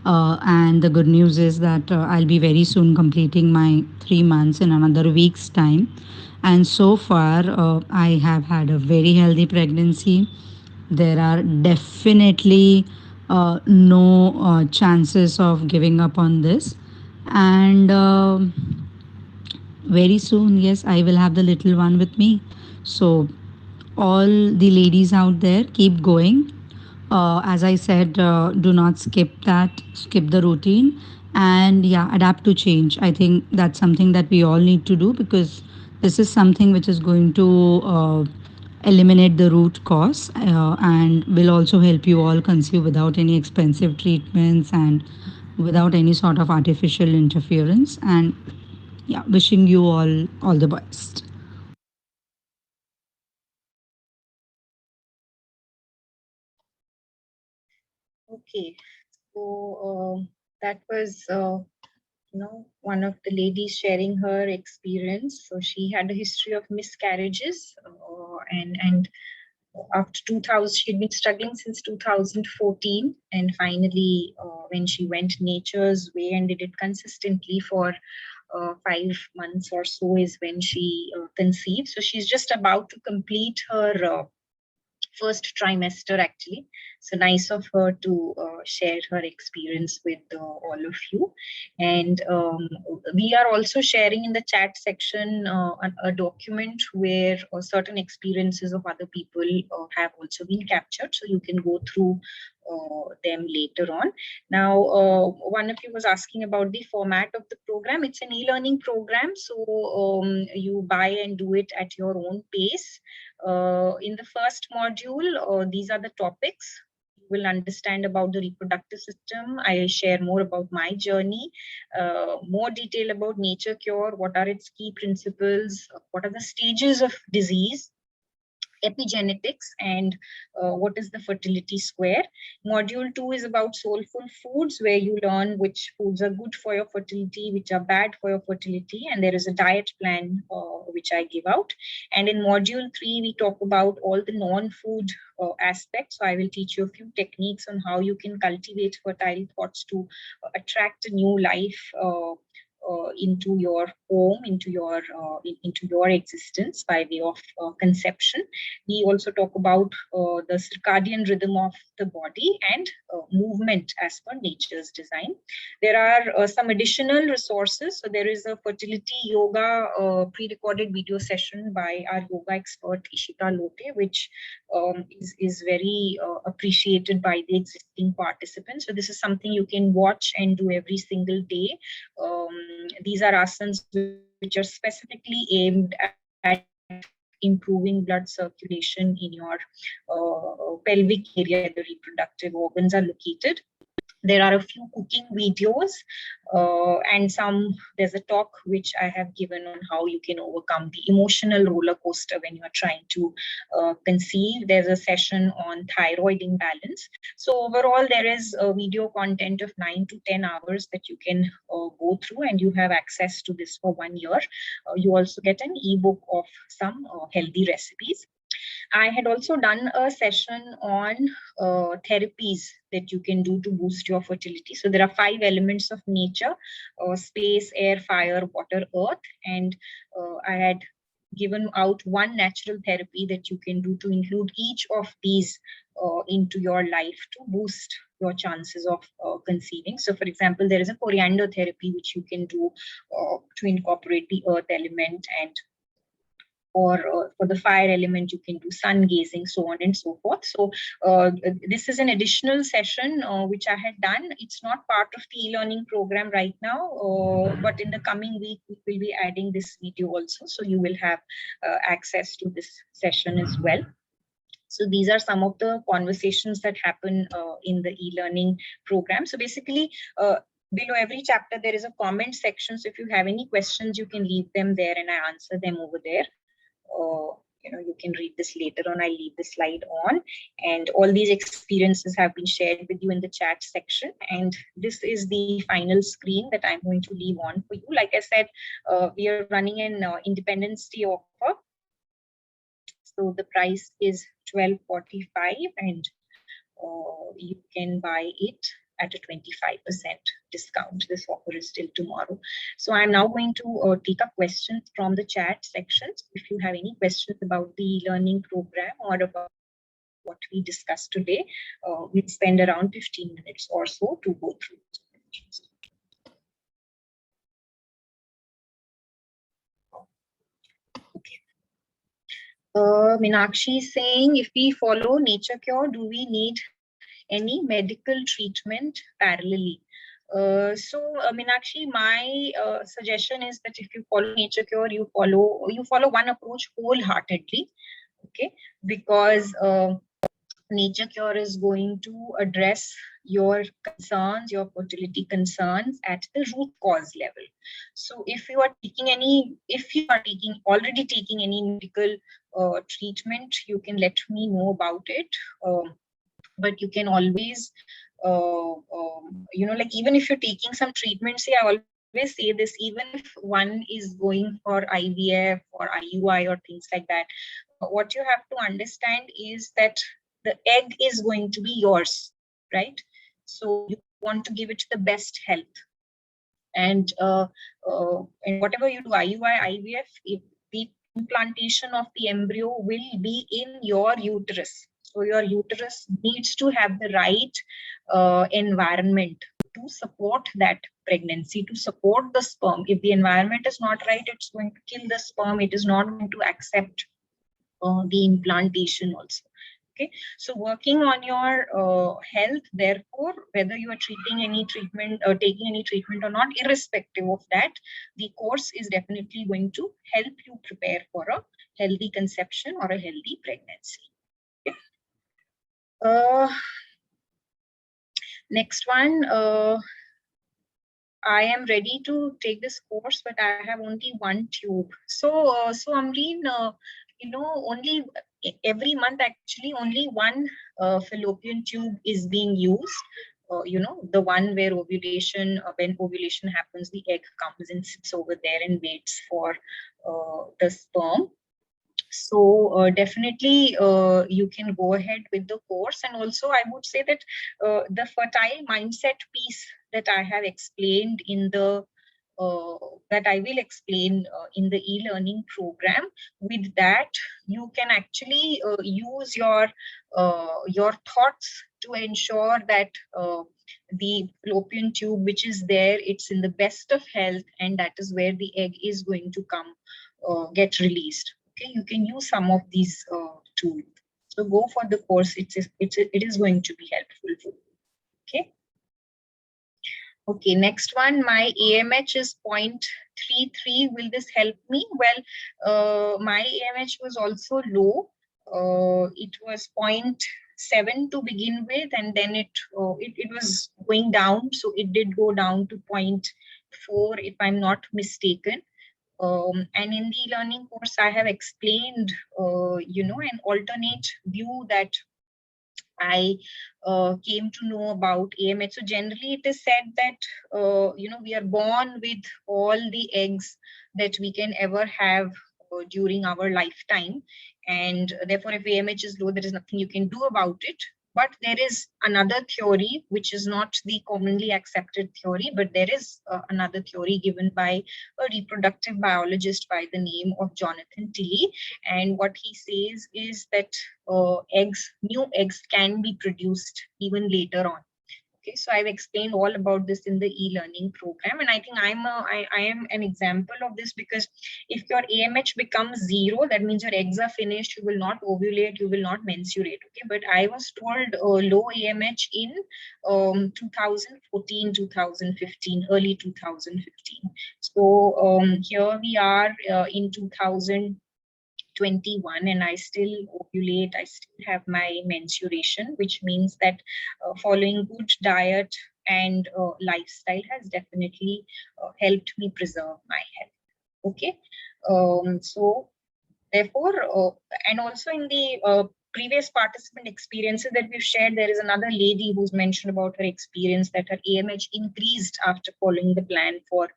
And the good news is that I'll be very soon completing my 3 months in another week's time. And so far, I have had a very healthy pregnancy. There are definitely no chances of giving up on this. And very soon, yes, I will have the little one with me. So, all the ladies out there, keep going. As I said, do not skip the routine, and yeah, adapt to change. I think that's something that we all need to do, because this is something which is going to eliminate the root cause, and will also help you all conceive without any expensive treatments and without any sort of artificial interference. And yeah, wishing you all the best. Okay, so that was one of the ladies sharing her experience. So she had a history of miscarriages, and after 2000 she'd been struggling since 2014, and finally when she went nature's way and did it consistently for 5 months or so is when she conceived. So she's just about to complete her first trimester actually. So nice of her to share her experience with all of you. And we are also sharing in the chat section a document where certain experiences of other people have also been captured, so you can go through them later on. Now, one of you was asking about the format of the program. It's an e-learning program, so you buy and do it at your own pace. In the first module, these are the topics. You will understand about the reproductive system. I share more about my journey, more detail about nature cure, what are its key principles, what are the stages of disease, epigenetics, and what is the fertility square. Module 2 is about soulful foods, where you learn which foods are good for your fertility, which are bad for your fertility, and there is a diet plan which I give out. And in module 3, we talk about all the non-food aspects. So I will teach you a few techniques on how you can cultivate fertile thoughts to attract a new life into your home, into your existence by way of conception. We also talk about the circadian rhythm of the body and movement as per nature's design. There are some additional resources. So there is a fertility yoga pre-recorded video session by our yoga expert Ishita Lote, which is very appreciated by the existing participants. So this is something you can watch and do every single day. These are asanas which are specifically aimed at improving improving blood circulation in your pelvic area where the reproductive organs are located. There are a few cooking videos and there's a talk which I have given on how you can overcome the emotional roller coaster when you're trying to conceive. There's a session on thyroid imbalance. So overall, there is a video content of 9 to 10 hours that you can go through, and you have access to this for 1 year. You also get an ebook of some healthy recipes. I had also done a session on therapies that you can do to boost your fertility. So there are 5 elements of nature: space, air, fire, water, earth. And I had given out one natural therapy that you can do to include each of these into your life to boost your chances of conceiving. So for example, there is a coriander therapy which you can do to incorporate the earth element, and or for the fire element, you can do sun gazing, so on and so forth. So this is an additional session which I had done. It's not part of the e-learning program right now, but in the coming week, we will be adding this video also. So you will have access to this session as well. So these are some of the conversations that happen in the e-learning program. So basically, below every chapter, there is a comment section. So if you have any questions, you can leave them there and I answer them over there. You can read this later on. I'll leave the slide on, and all these experiences have been shared with you in the chat section. And this is the final screen that I'm going to leave on for you. Like I said, we are running an Independence Day offer. So the price is $12.45, and you can buy it at a 25% discount. This offer is till tomorrow. So I'm now going to take up questions from the chat sections. If you have any questions about the learning program or about what we discussed today, we'll spend around 15 minutes or so to go through these. Okay. Meenakshi is saying, if we follow Nature Cure, do we need any medical treatment parallelly? Meenakshi, my suggestion is that if you follow Nature Cure, you follow one approach wholeheartedly, okay? Because Nature Cure is going to address your concerns, your fertility concerns at the root cause level. So if you are already taking any medical treatment, you can let me know about it. But you can always, even if you're taking some treatments, I always say this, even if one is going for IVF or IUI or things like that, what you have to understand is that the egg is going to be yours, right? So you want to give it the best health. And whatever you do, IUI, IVF, the implantation of the embryo will be in your uterus. So your uterus needs to have the right environment to support that pregnancy, to support the sperm. If the environment is not right, it's going to kill the sperm. It is not going to accept the implantation also. Okay, so working on your health, therefore, whether you are taking any treatment or not, irrespective of that, the course is definitely going to help you prepare for a healthy conception or a healthy pregnancy. Okay. Next one. I am ready to take this course, but I have only one tube. So Amreen, only every month, actually, only one fallopian tube is being used. The one where when ovulation happens, the egg comes and sits over there and waits for the sperm. So definitely you can go ahead with the course. And also I would say that the fertile mindset piece that I have explained in the that I will explain in the e-learning program, with that you can actually use your thoughts to ensure that the fallopian tube which is there, it's in the best of health, and that is where the egg is going to come get released. Okay, you can use some of these tools. So go for the course. It is going to be helpful for you. Okay. Okay, next one, my AMH is 0.33. Will this help me? Well, my AMH was also low. It was 0.7 to begin with, and then it was going down. So it did go down to 0.4, if I'm not mistaken. And in the learning course, I have explained, an alternate view that I came to know about AMH. So generally, it is said that we are born with all the eggs that we can ever have during our lifetime, and therefore, if AMH is low, there is nothing you can do about it. But there is another theory, which is not the commonly accepted theory, but there is another theory given by a reproductive biologist by the name of Jonathan Tilley. And what he says is that new eggs can be produced even later on. Okay, so I've explained all about this in the e-learning program, and I think I am an example of this, because if your AMH becomes 0, that means your eggs are finished. You will not ovulate, you will not menstruate. Okay, but I was told low AMH in 2014, 2015, early 2015. So here we are in 2021, and I still ovulate, I still have my menstruation, which means that following good diet and lifestyle has definitely helped me preserve my health. Okay, so therefore, and also in the previous participant experiences that we've shared, there is another lady who's mentioned about her experience that her AMH increased after following the plan for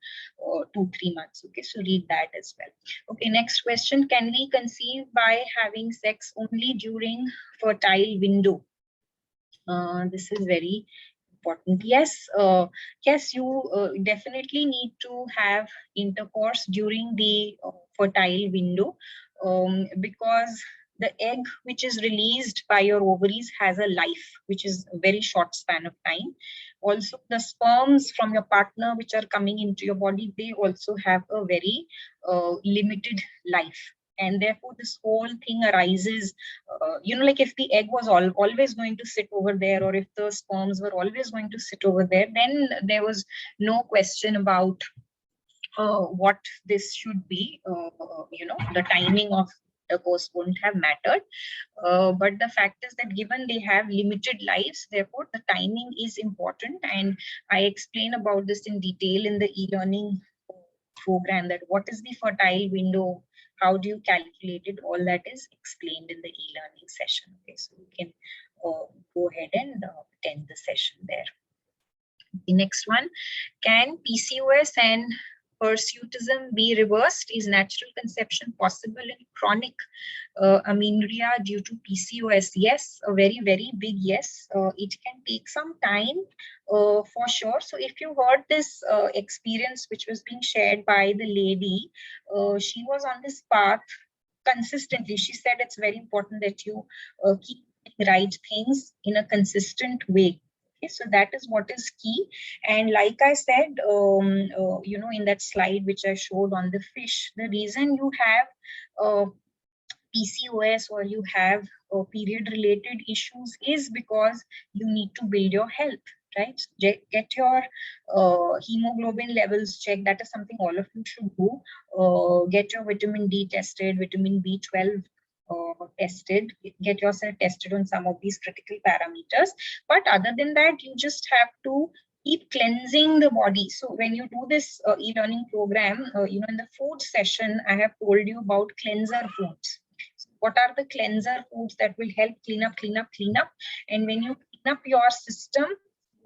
2-3 months. Okay, so read that as well. Okay, next question. Can we conceive by having sex only during fertile window? This is very important. Yes, you definitely need to have intercourse during the fertile window, because the egg which is released by your ovaries has a life which is a very short span of time. Also, the sperms from your partner which are coming into your body, they also have a very limited life. And therefore, this whole thing arises, like if the egg was always going to sit over there, or if the sperms were always going to sit over there, then there was no question about what this should be. The timing of the course wouldn't have mattered. But the fact is that given they have limited lives, therefore the timing is important. And I explain about this in detail in the e-learning program, that what is the fertile window, how do you calculate it, all that is explained in the e-learning session. Okay, so you can go ahead and attend the session there. The next one, can PCOS and hirsutism be reversed? Is natural conception possible in chronic amenorrhea due to PCOS? Yes, a very, very big yes. It can take some time for sure. So if you heard this experience which was being shared by the lady, she was on this path consistently. She said it's very important that you keep right things in a consistent way. Okay, so that is what is key. And like I said, in that slide which I showed on the fish, the reason you have PCOS or you have period-related issues is because you need to build your health, right? Get your hemoglobin levels checked. That is something all of you should do. Get your vitamin D tested, vitamin B12 tested, get yourself tested on some of these critical parameters. But other than that, you just have to keep cleansing the body. So when you do this e-learning program, in the food session, I have told you about cleanser foods. So what are the cleanser foods that will help clean up? And when you clean up your system,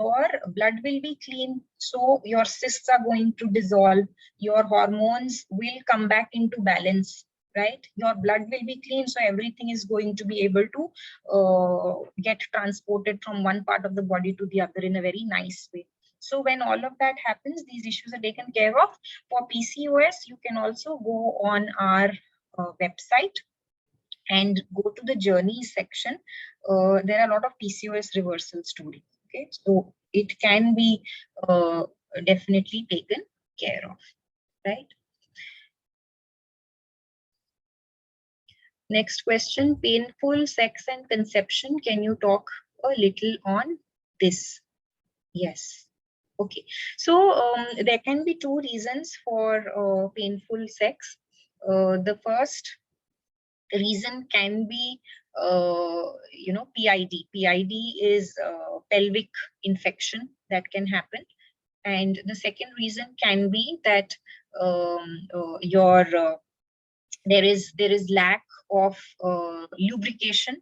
your blood will be clean. So your cysts are going to dissolve. Your hormones will come back into balance. Right, your blood will be clean, so everything is going to be able to get transported from one part of the body to the other in a very nice way. So when all of that happens, these issues are taken care of. For PCOS, you can also go on our website and go to the journey section. There are a lot of PCOS reversal stories. Okay, so it can be definitely taken care of, right? Next question, painful sex and conception. Can you talk a little on this? Yes. Okay, so there can be two reasons for painful sex. The first reason can be, PID. PID is pelvic infection that can happen. And the second reason can be that your there is lack of lubrication,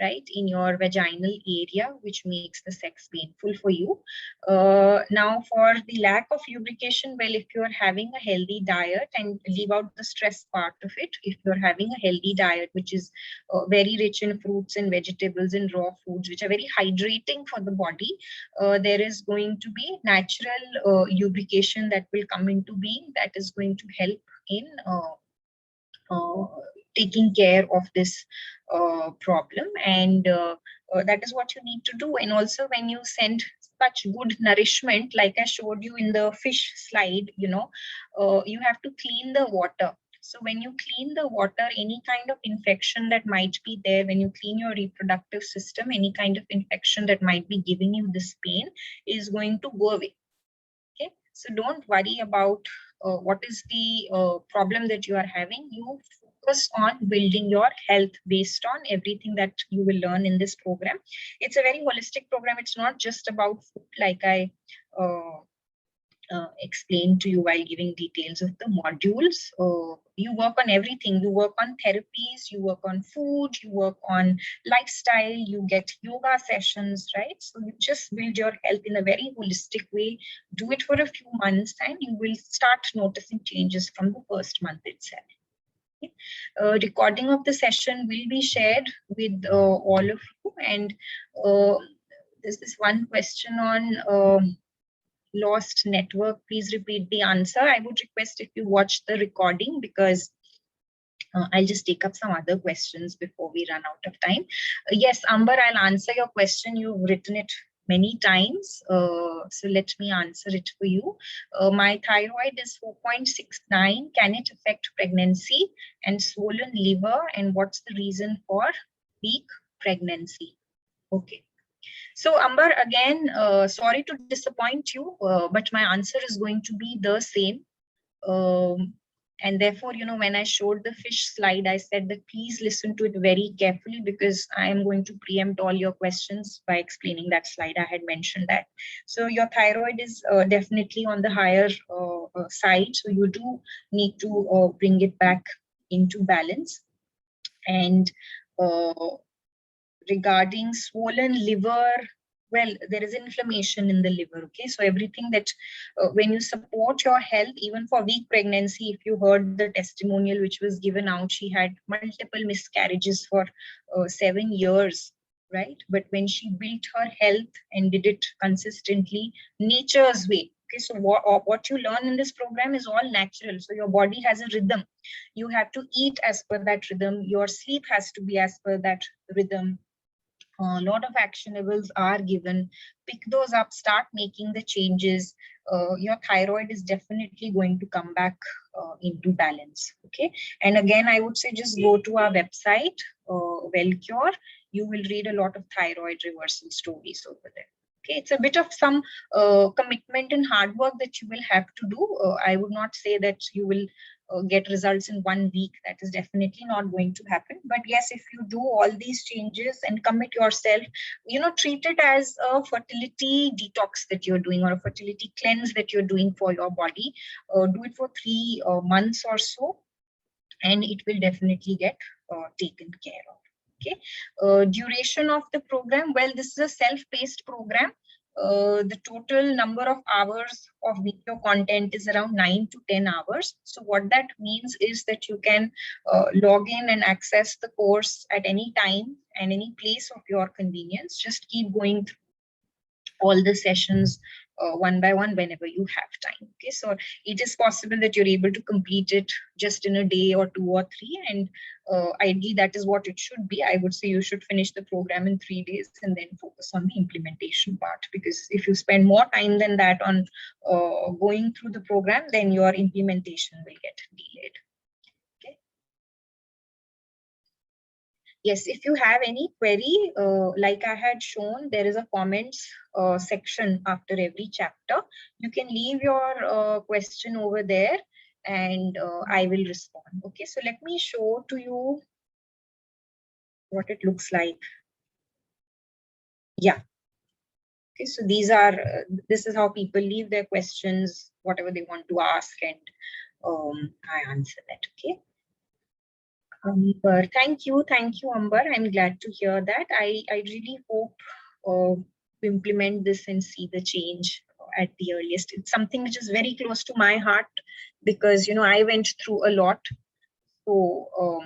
right, in your vaginal area, which makes the sex painful for you. Now, for the lack of lubrication, well, if you're having a healthy diet, and leave out the stress part of it, if you're having a healthy diet which is very rich in fruits and vegetables and raw foods, which are very hydrating for the body, there is going to be natural lubrication that will come into being, that is going to help in uh, taking care of this problem. And that is what you need to do. And also, when you send such good nourishment, like I showed you in the fish slide, you have to clean the water. So when you clean the water, any kind of infection that might be there, when you clean your reproductive system, any kind of infection that might be giving you this pain is going to go away. Okay, so don't worry about what is the problem that you are having. You focus on building your health based on everything that you will learn in this program. It's a very holistic program. It's not just about food, like I explained to you while giving details of the modules. You work on everything. You work on therapies, you work on food, you work on lifestyle, you get yoga sessions, right? So you just build your health in a very holistic way. Do it for a few months and you will start noticing changes from the first month itself. Recording of the session will be shared with all of you. And there's this one question on lost network. Please repeat the answer. I would request if you watch the recording, because I'll just take up some other questions before we run out of time. Yes, Amber, I'll answer your question. You've written it many times. So let me answer it for you. My thyroid is 4.69. Can it affect pregnancy and swollen liver? And what's the reason for weak pregnancy? Okay. So Amber, again, sorry to disappoint you, but my answer is going to be the same. And therefore, when I showed the fish slide, I said that please listen to it very carefully, because I am going to preempt all your questions by explaining that slide. I had mentioned that. So your thyroid is definitely on the higher side. So you do need to bring it back into balance. And regarding swollen liver, well, there is inflammation in the liver. Okay, so everything that when you support your health, even for weak pregnancy, if you heard the testimonial which was given out, she had multiple miscarriages for 7 years, right? But when she built her health and did it consistently, nature's way. Okay, so what you learn in this program is all natural. So your body has a rhythm. You have to eat as per that rhythm. Your sleep has to be as per that rhythm. A lot of actionables are given. Pick those up, start making the changes. Your thyroid is definitely going to come back into balance. Okay, and again, I would say just go to our website, Wellcure. You will read a lot of thyroid reversal stories over there. Okay, it's a bit of some commitment and hard work that you will have to do. I would not say that you will get results in 1 week. That is definitely not going to happen. But yes, if you do all these changes and commit yourself, treat it as a fertility detox that you're doing, or a fertility cleanse that you're doing for your body. Do it for 3 months or so, and it will definitely get taken care of. Okay, duration of the program, well, this is a self-paced program. The total number of hours of video content is around 9 to 10 hours. So what that means is that you can log in and access the course at any time and any place of your convenience. Just keep going through all the sessions one by one whenever you have time. Okay, so it is possible that you're able to complete it just in a day or 2 or 3, and ideally that is what it should be. I would say you should finish the program in 3 days and then focus on the implementation part, because if you spend more time than that on going through the program, then your implementation will get delayed. Okay. Yes, if you have any query, like I had shown, there is a comments section after every chapter. You can leave your question over there and I will respond. Okay, so let me show to you what it looks like. Yeah. Okay, so these are, this is how people leave their questions, whatever they want to ask, and I answer that. Okay. Amber, thank you, Amber. I'm glad to hear that. I really hope to implement this and see the change at the earliest. It's something which is very close to my heart because, you know, I went through a lot. So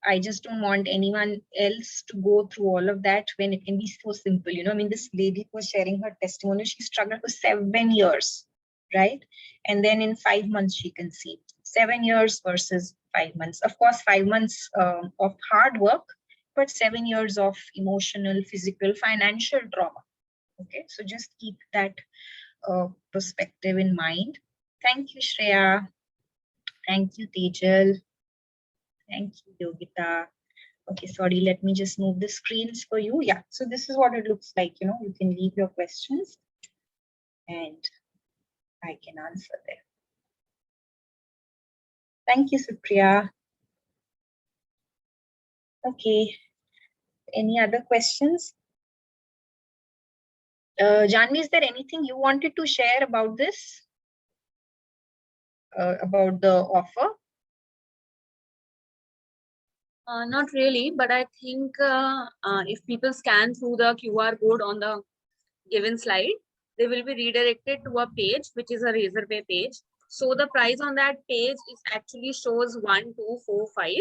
I just don't want anyone else to go through all of that when it can be so simple. You know, I mean, this lady was sharing her testimony. She struggled for 7 years, right? And then in 5 months, she conceived. 7 years versus 5 months. Of course, 5 months of hard work, but 7 years of emotional, physical, financial trauma. Okay, so just keep that perspective in mind. Thank you, Shreya. Thank you, Tejal. Thank you, Yogita. Okay, sorry, let me just move the screens for you. Yeah, so this is what it looks like. You know, you can leave your questions and I can answer them. Thank you, Supriya. Okay, any other questions? Janvi, is there anything you wanted to share about this? About the offer? Not really, but I think if people scan through the QR code on the given slide, they will be redirected to a page, which is a Razorpay page. So the price on that page is actually shows 1245,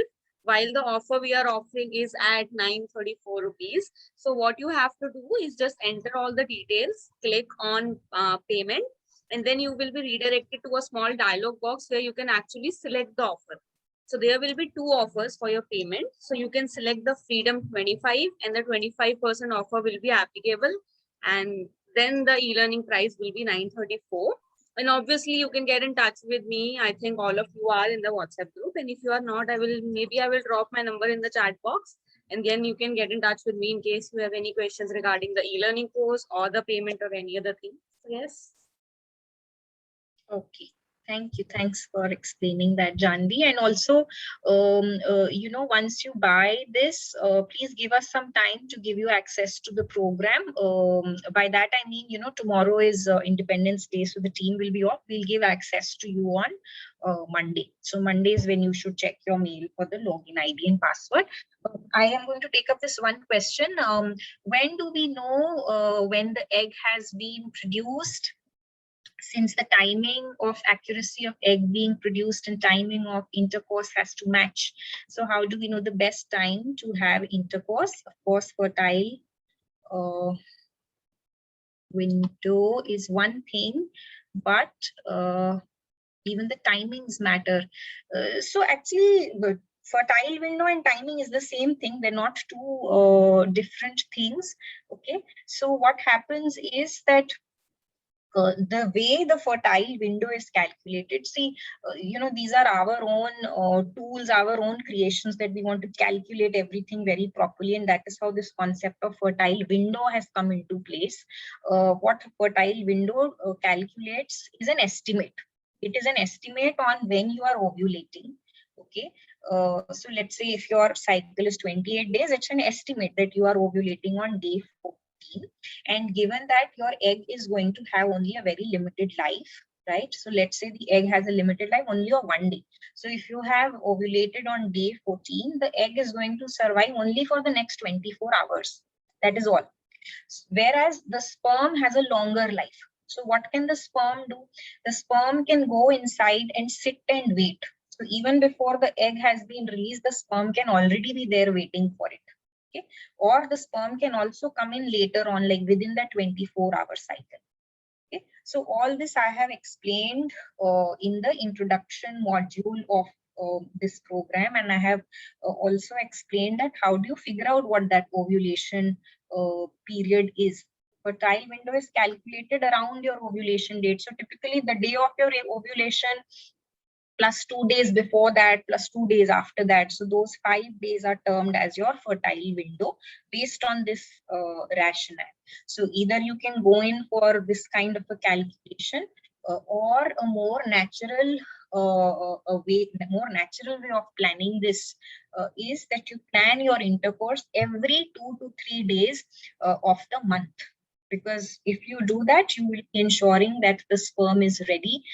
while the offer we are offering is at 934 rupees. So what you have to do is just enter all the details, click on payment, and then you will be redirected to a small dialog box where you can actually select the offer. So there will be 2 offers for your payment. So you can select the Freedom 25 and the 25% offer will be applicable. And then the e-learning price will be 934. And obviously you can get in touch with me. I think all of you are in the WhatsApp group. And if you are not, I will drop my number in the chat box. And then you can get in touch with me in case you have any questions regarding the e-learning course or the payment or any other thing. So yes. Okay. Thank you. Thanks for explaining that, Janvi. And also, you know, once you buy this, please give us some time to give you access to the program. By that, I mean, you know, tomorrow is Independence Day, so the team will be off. We'll give access to you on Monday. So Monday is when you should check your mail for the login ID and password. I am going to take up this one question. When do we know when the egg has been produced? Since the timing of accuracy of egg being produced and timing of intercourse has to match. So how do we know the best time to have intercourse? Of course, fertile window is one thing, but even the timings matter. So actually, the fertile window and timing is the same thing. They're not two different things. Okay. So what happens is that the way the fertile window is calculated, see, you know, these are our own tools, our own creations that we want to calculate everything very properly, and that is how this concept of fertile window has come into place. What fertile window calculates is an estimate. It is an estimate on when you are ovulating. Okay, so let's say if your cycle is 28 days, it's an estimate that you are ovulating on day 14. And given that your egg is going to have only a very limited life, right? So let's say the egg has a limited life only of 1 day. So if you have ovulated on day 14, the egg is going to survive only for the next 24 hours. That is all. Whereas the sperm has a longer life. So what can the sperm do? The sperm can go inside and sit and wait. So even before the egg has been released, the sperm can already be there waiting for it. Okay. Or the sperm can also come in later on, like within that 24-hour cycle. Okay. So all this I have explained in the introduction module of this program, and I have also explained that how do you figure out what that ovulation period is. Fertile window is calculated around your ovulation date. So typically the day of your ovulation, plus 2 days before that, plus 2 days after that. So those 5 days are termed as your fertile window based on this rationale. So either you can go in for this kind of a calculation or a more natural more natural way of planning this is that you plan your intercourse every 2 to 3 days of the month. Because if you do that, you will be ensuring that the sperm is ready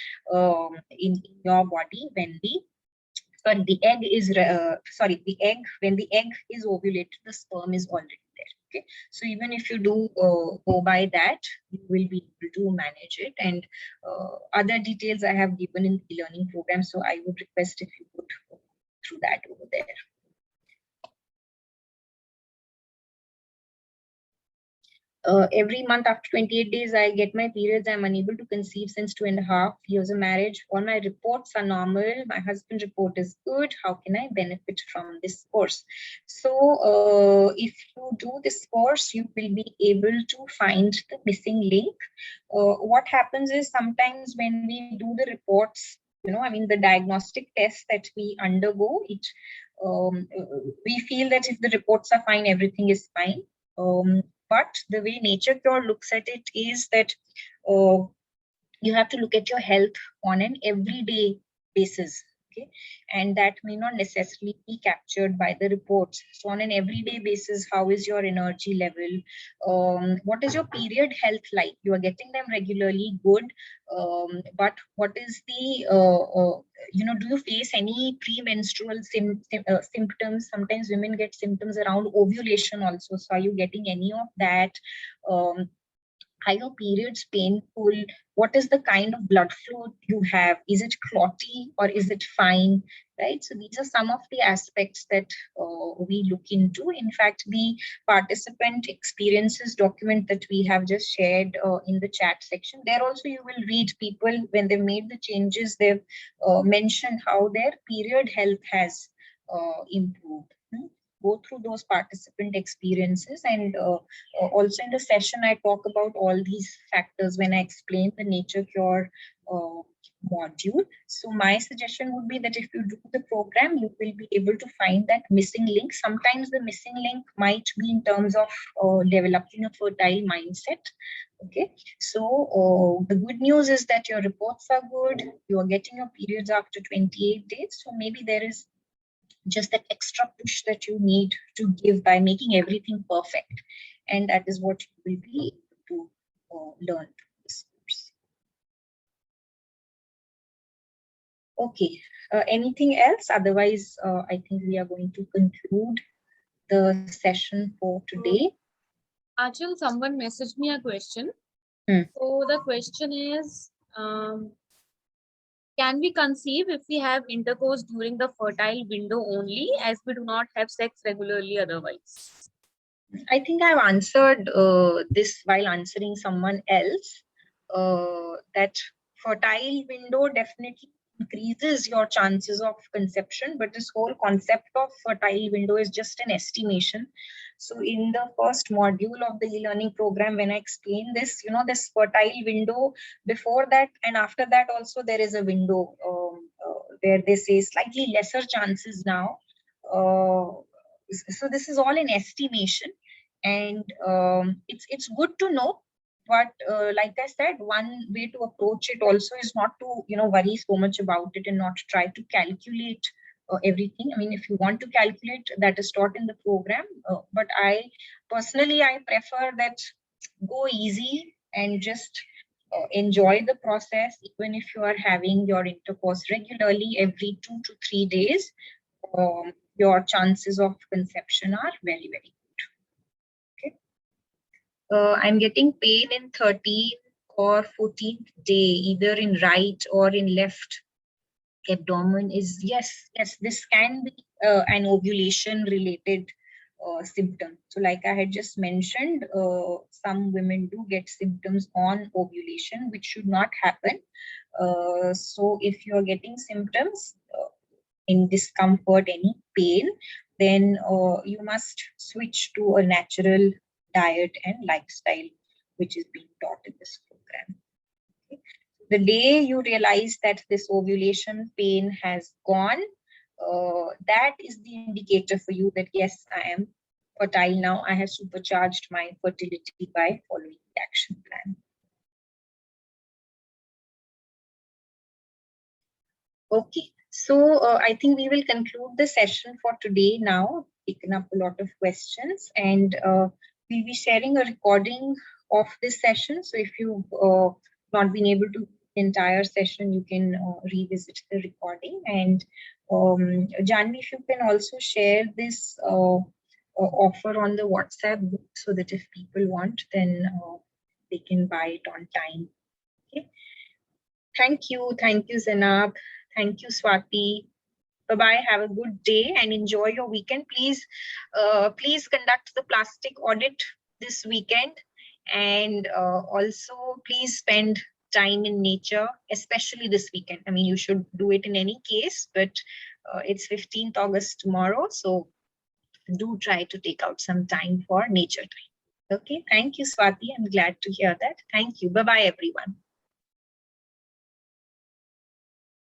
in your body when the egg is when the egg is ovulated, the sperm is already there. Okay, so even if you do go by that, you will be able to manage it. And other details I have given in the learning program, so I would request if you could go through that over there. Every month after 28 days, I get my periods. I'm unable to conceive since 2.5 years of marriage. All my reports are normal. My husband's report is good. How can I benefit from this course? So if you do this course, you will be able to find the missing link. What happens is sometimes when we do the reports, the diagnostic tests that we undergo, we feel that if the reports are fine, everything is fine. But the way Nature Cure looks at it is that you have to look at your health on an everyday basis. Okay, and that may not necessarily be captured by the reports. So on an everyday basis, how is your energy level? What is your period health like? You are getting them regularly, good. But what is the do you face any premenstrual symptoms? Sometimes women get symptoms around ovulation also. So are you getting any of that? Are your periods painful? What is the kind of blood flow you have? Is it clotty or is it fine? Right? So these are some of the aspects that we look into. In fact, the participant experiences document that we have just shared in the chat section, there also you will read people when they made the changes, they've mentioned how their period health has improved. Go through those participant experiences, and also in the session I talk about all these factors when I explain the Nature Cure module. So my suggestion would be that if you do the program, you will be able to find that missing link. Sometimes the missing link might be in terms of developing a fertile mindset. Okay, so the good news is that your reports are good, you are getting your periods after 28 days, so maybe there is just that extra push that you need to give by making everything perfect. And that is what you will be able to learn through this course. Okay, anything else? Otherwise, I think we are going to conclude the session for today. Achal, someone messaged me a question. So the question is, can we conceive if we have intercourse during the fertile window only, as we do not have sex regularly otherwise? I think I've answered this while answering someone else, that fertile window definitely increases your chances of conception, but this whole concept of fertile window is just an estimation. So in the first module of the e-learning program, when I explain this, this fertile window, before that and after that also there is a window where they say slightly lesser chances now. So this is all an estimation, and it's good to know. But like I said, one way to approach it also is not to worry so much about it and not try to calculate everything. I mean, if you want to calculate, that is taught in the program, but I personally prefer that go easy and just enjoy the process. Even if you are having your intercourse regularly every 2 to 3 days, your chances of conception are very, very good. Okay. I'm getting pain in 13th or 14th day, either in right or in left abdomen. Yes, this can be an ovulation related symptom. So like I had just mentioned, some women do get symptoms on ovulation, which should not happen. So if you're getting symptoms in discomfort, any pain, then you must switch to a natural diet and lifestyle, which is being taught in this program. Okay. The day you realize that this ovulation pain has gone, that is the indicator for you that yes, I am fertile now. I have supercharged my fertility by following the action plan. Okay, so I think we will conclude the session for today now. Taken up a lot of questions, and we'll be sharing a recording of this session. So if you've not been able to the entire session, you can revisit the recording. And Janvi, if you can also share this offer on the WhatsApp group so that if people want, then they can buy it on time. Okay. Thank you, Zainab. Thank you, Swati. Bye-bye. Have a good day and enjoy your weekend. Please conduct the plastic audit this weekend. And also, please spend time in nature, especially this weekend. I mean, you should do it in any case, but it's 15th August tomorrow. So do try to take out some time for nature time. Okay. Thank you, Swati. I'm glad to hear that. Thank you. Bye-bye, everyone.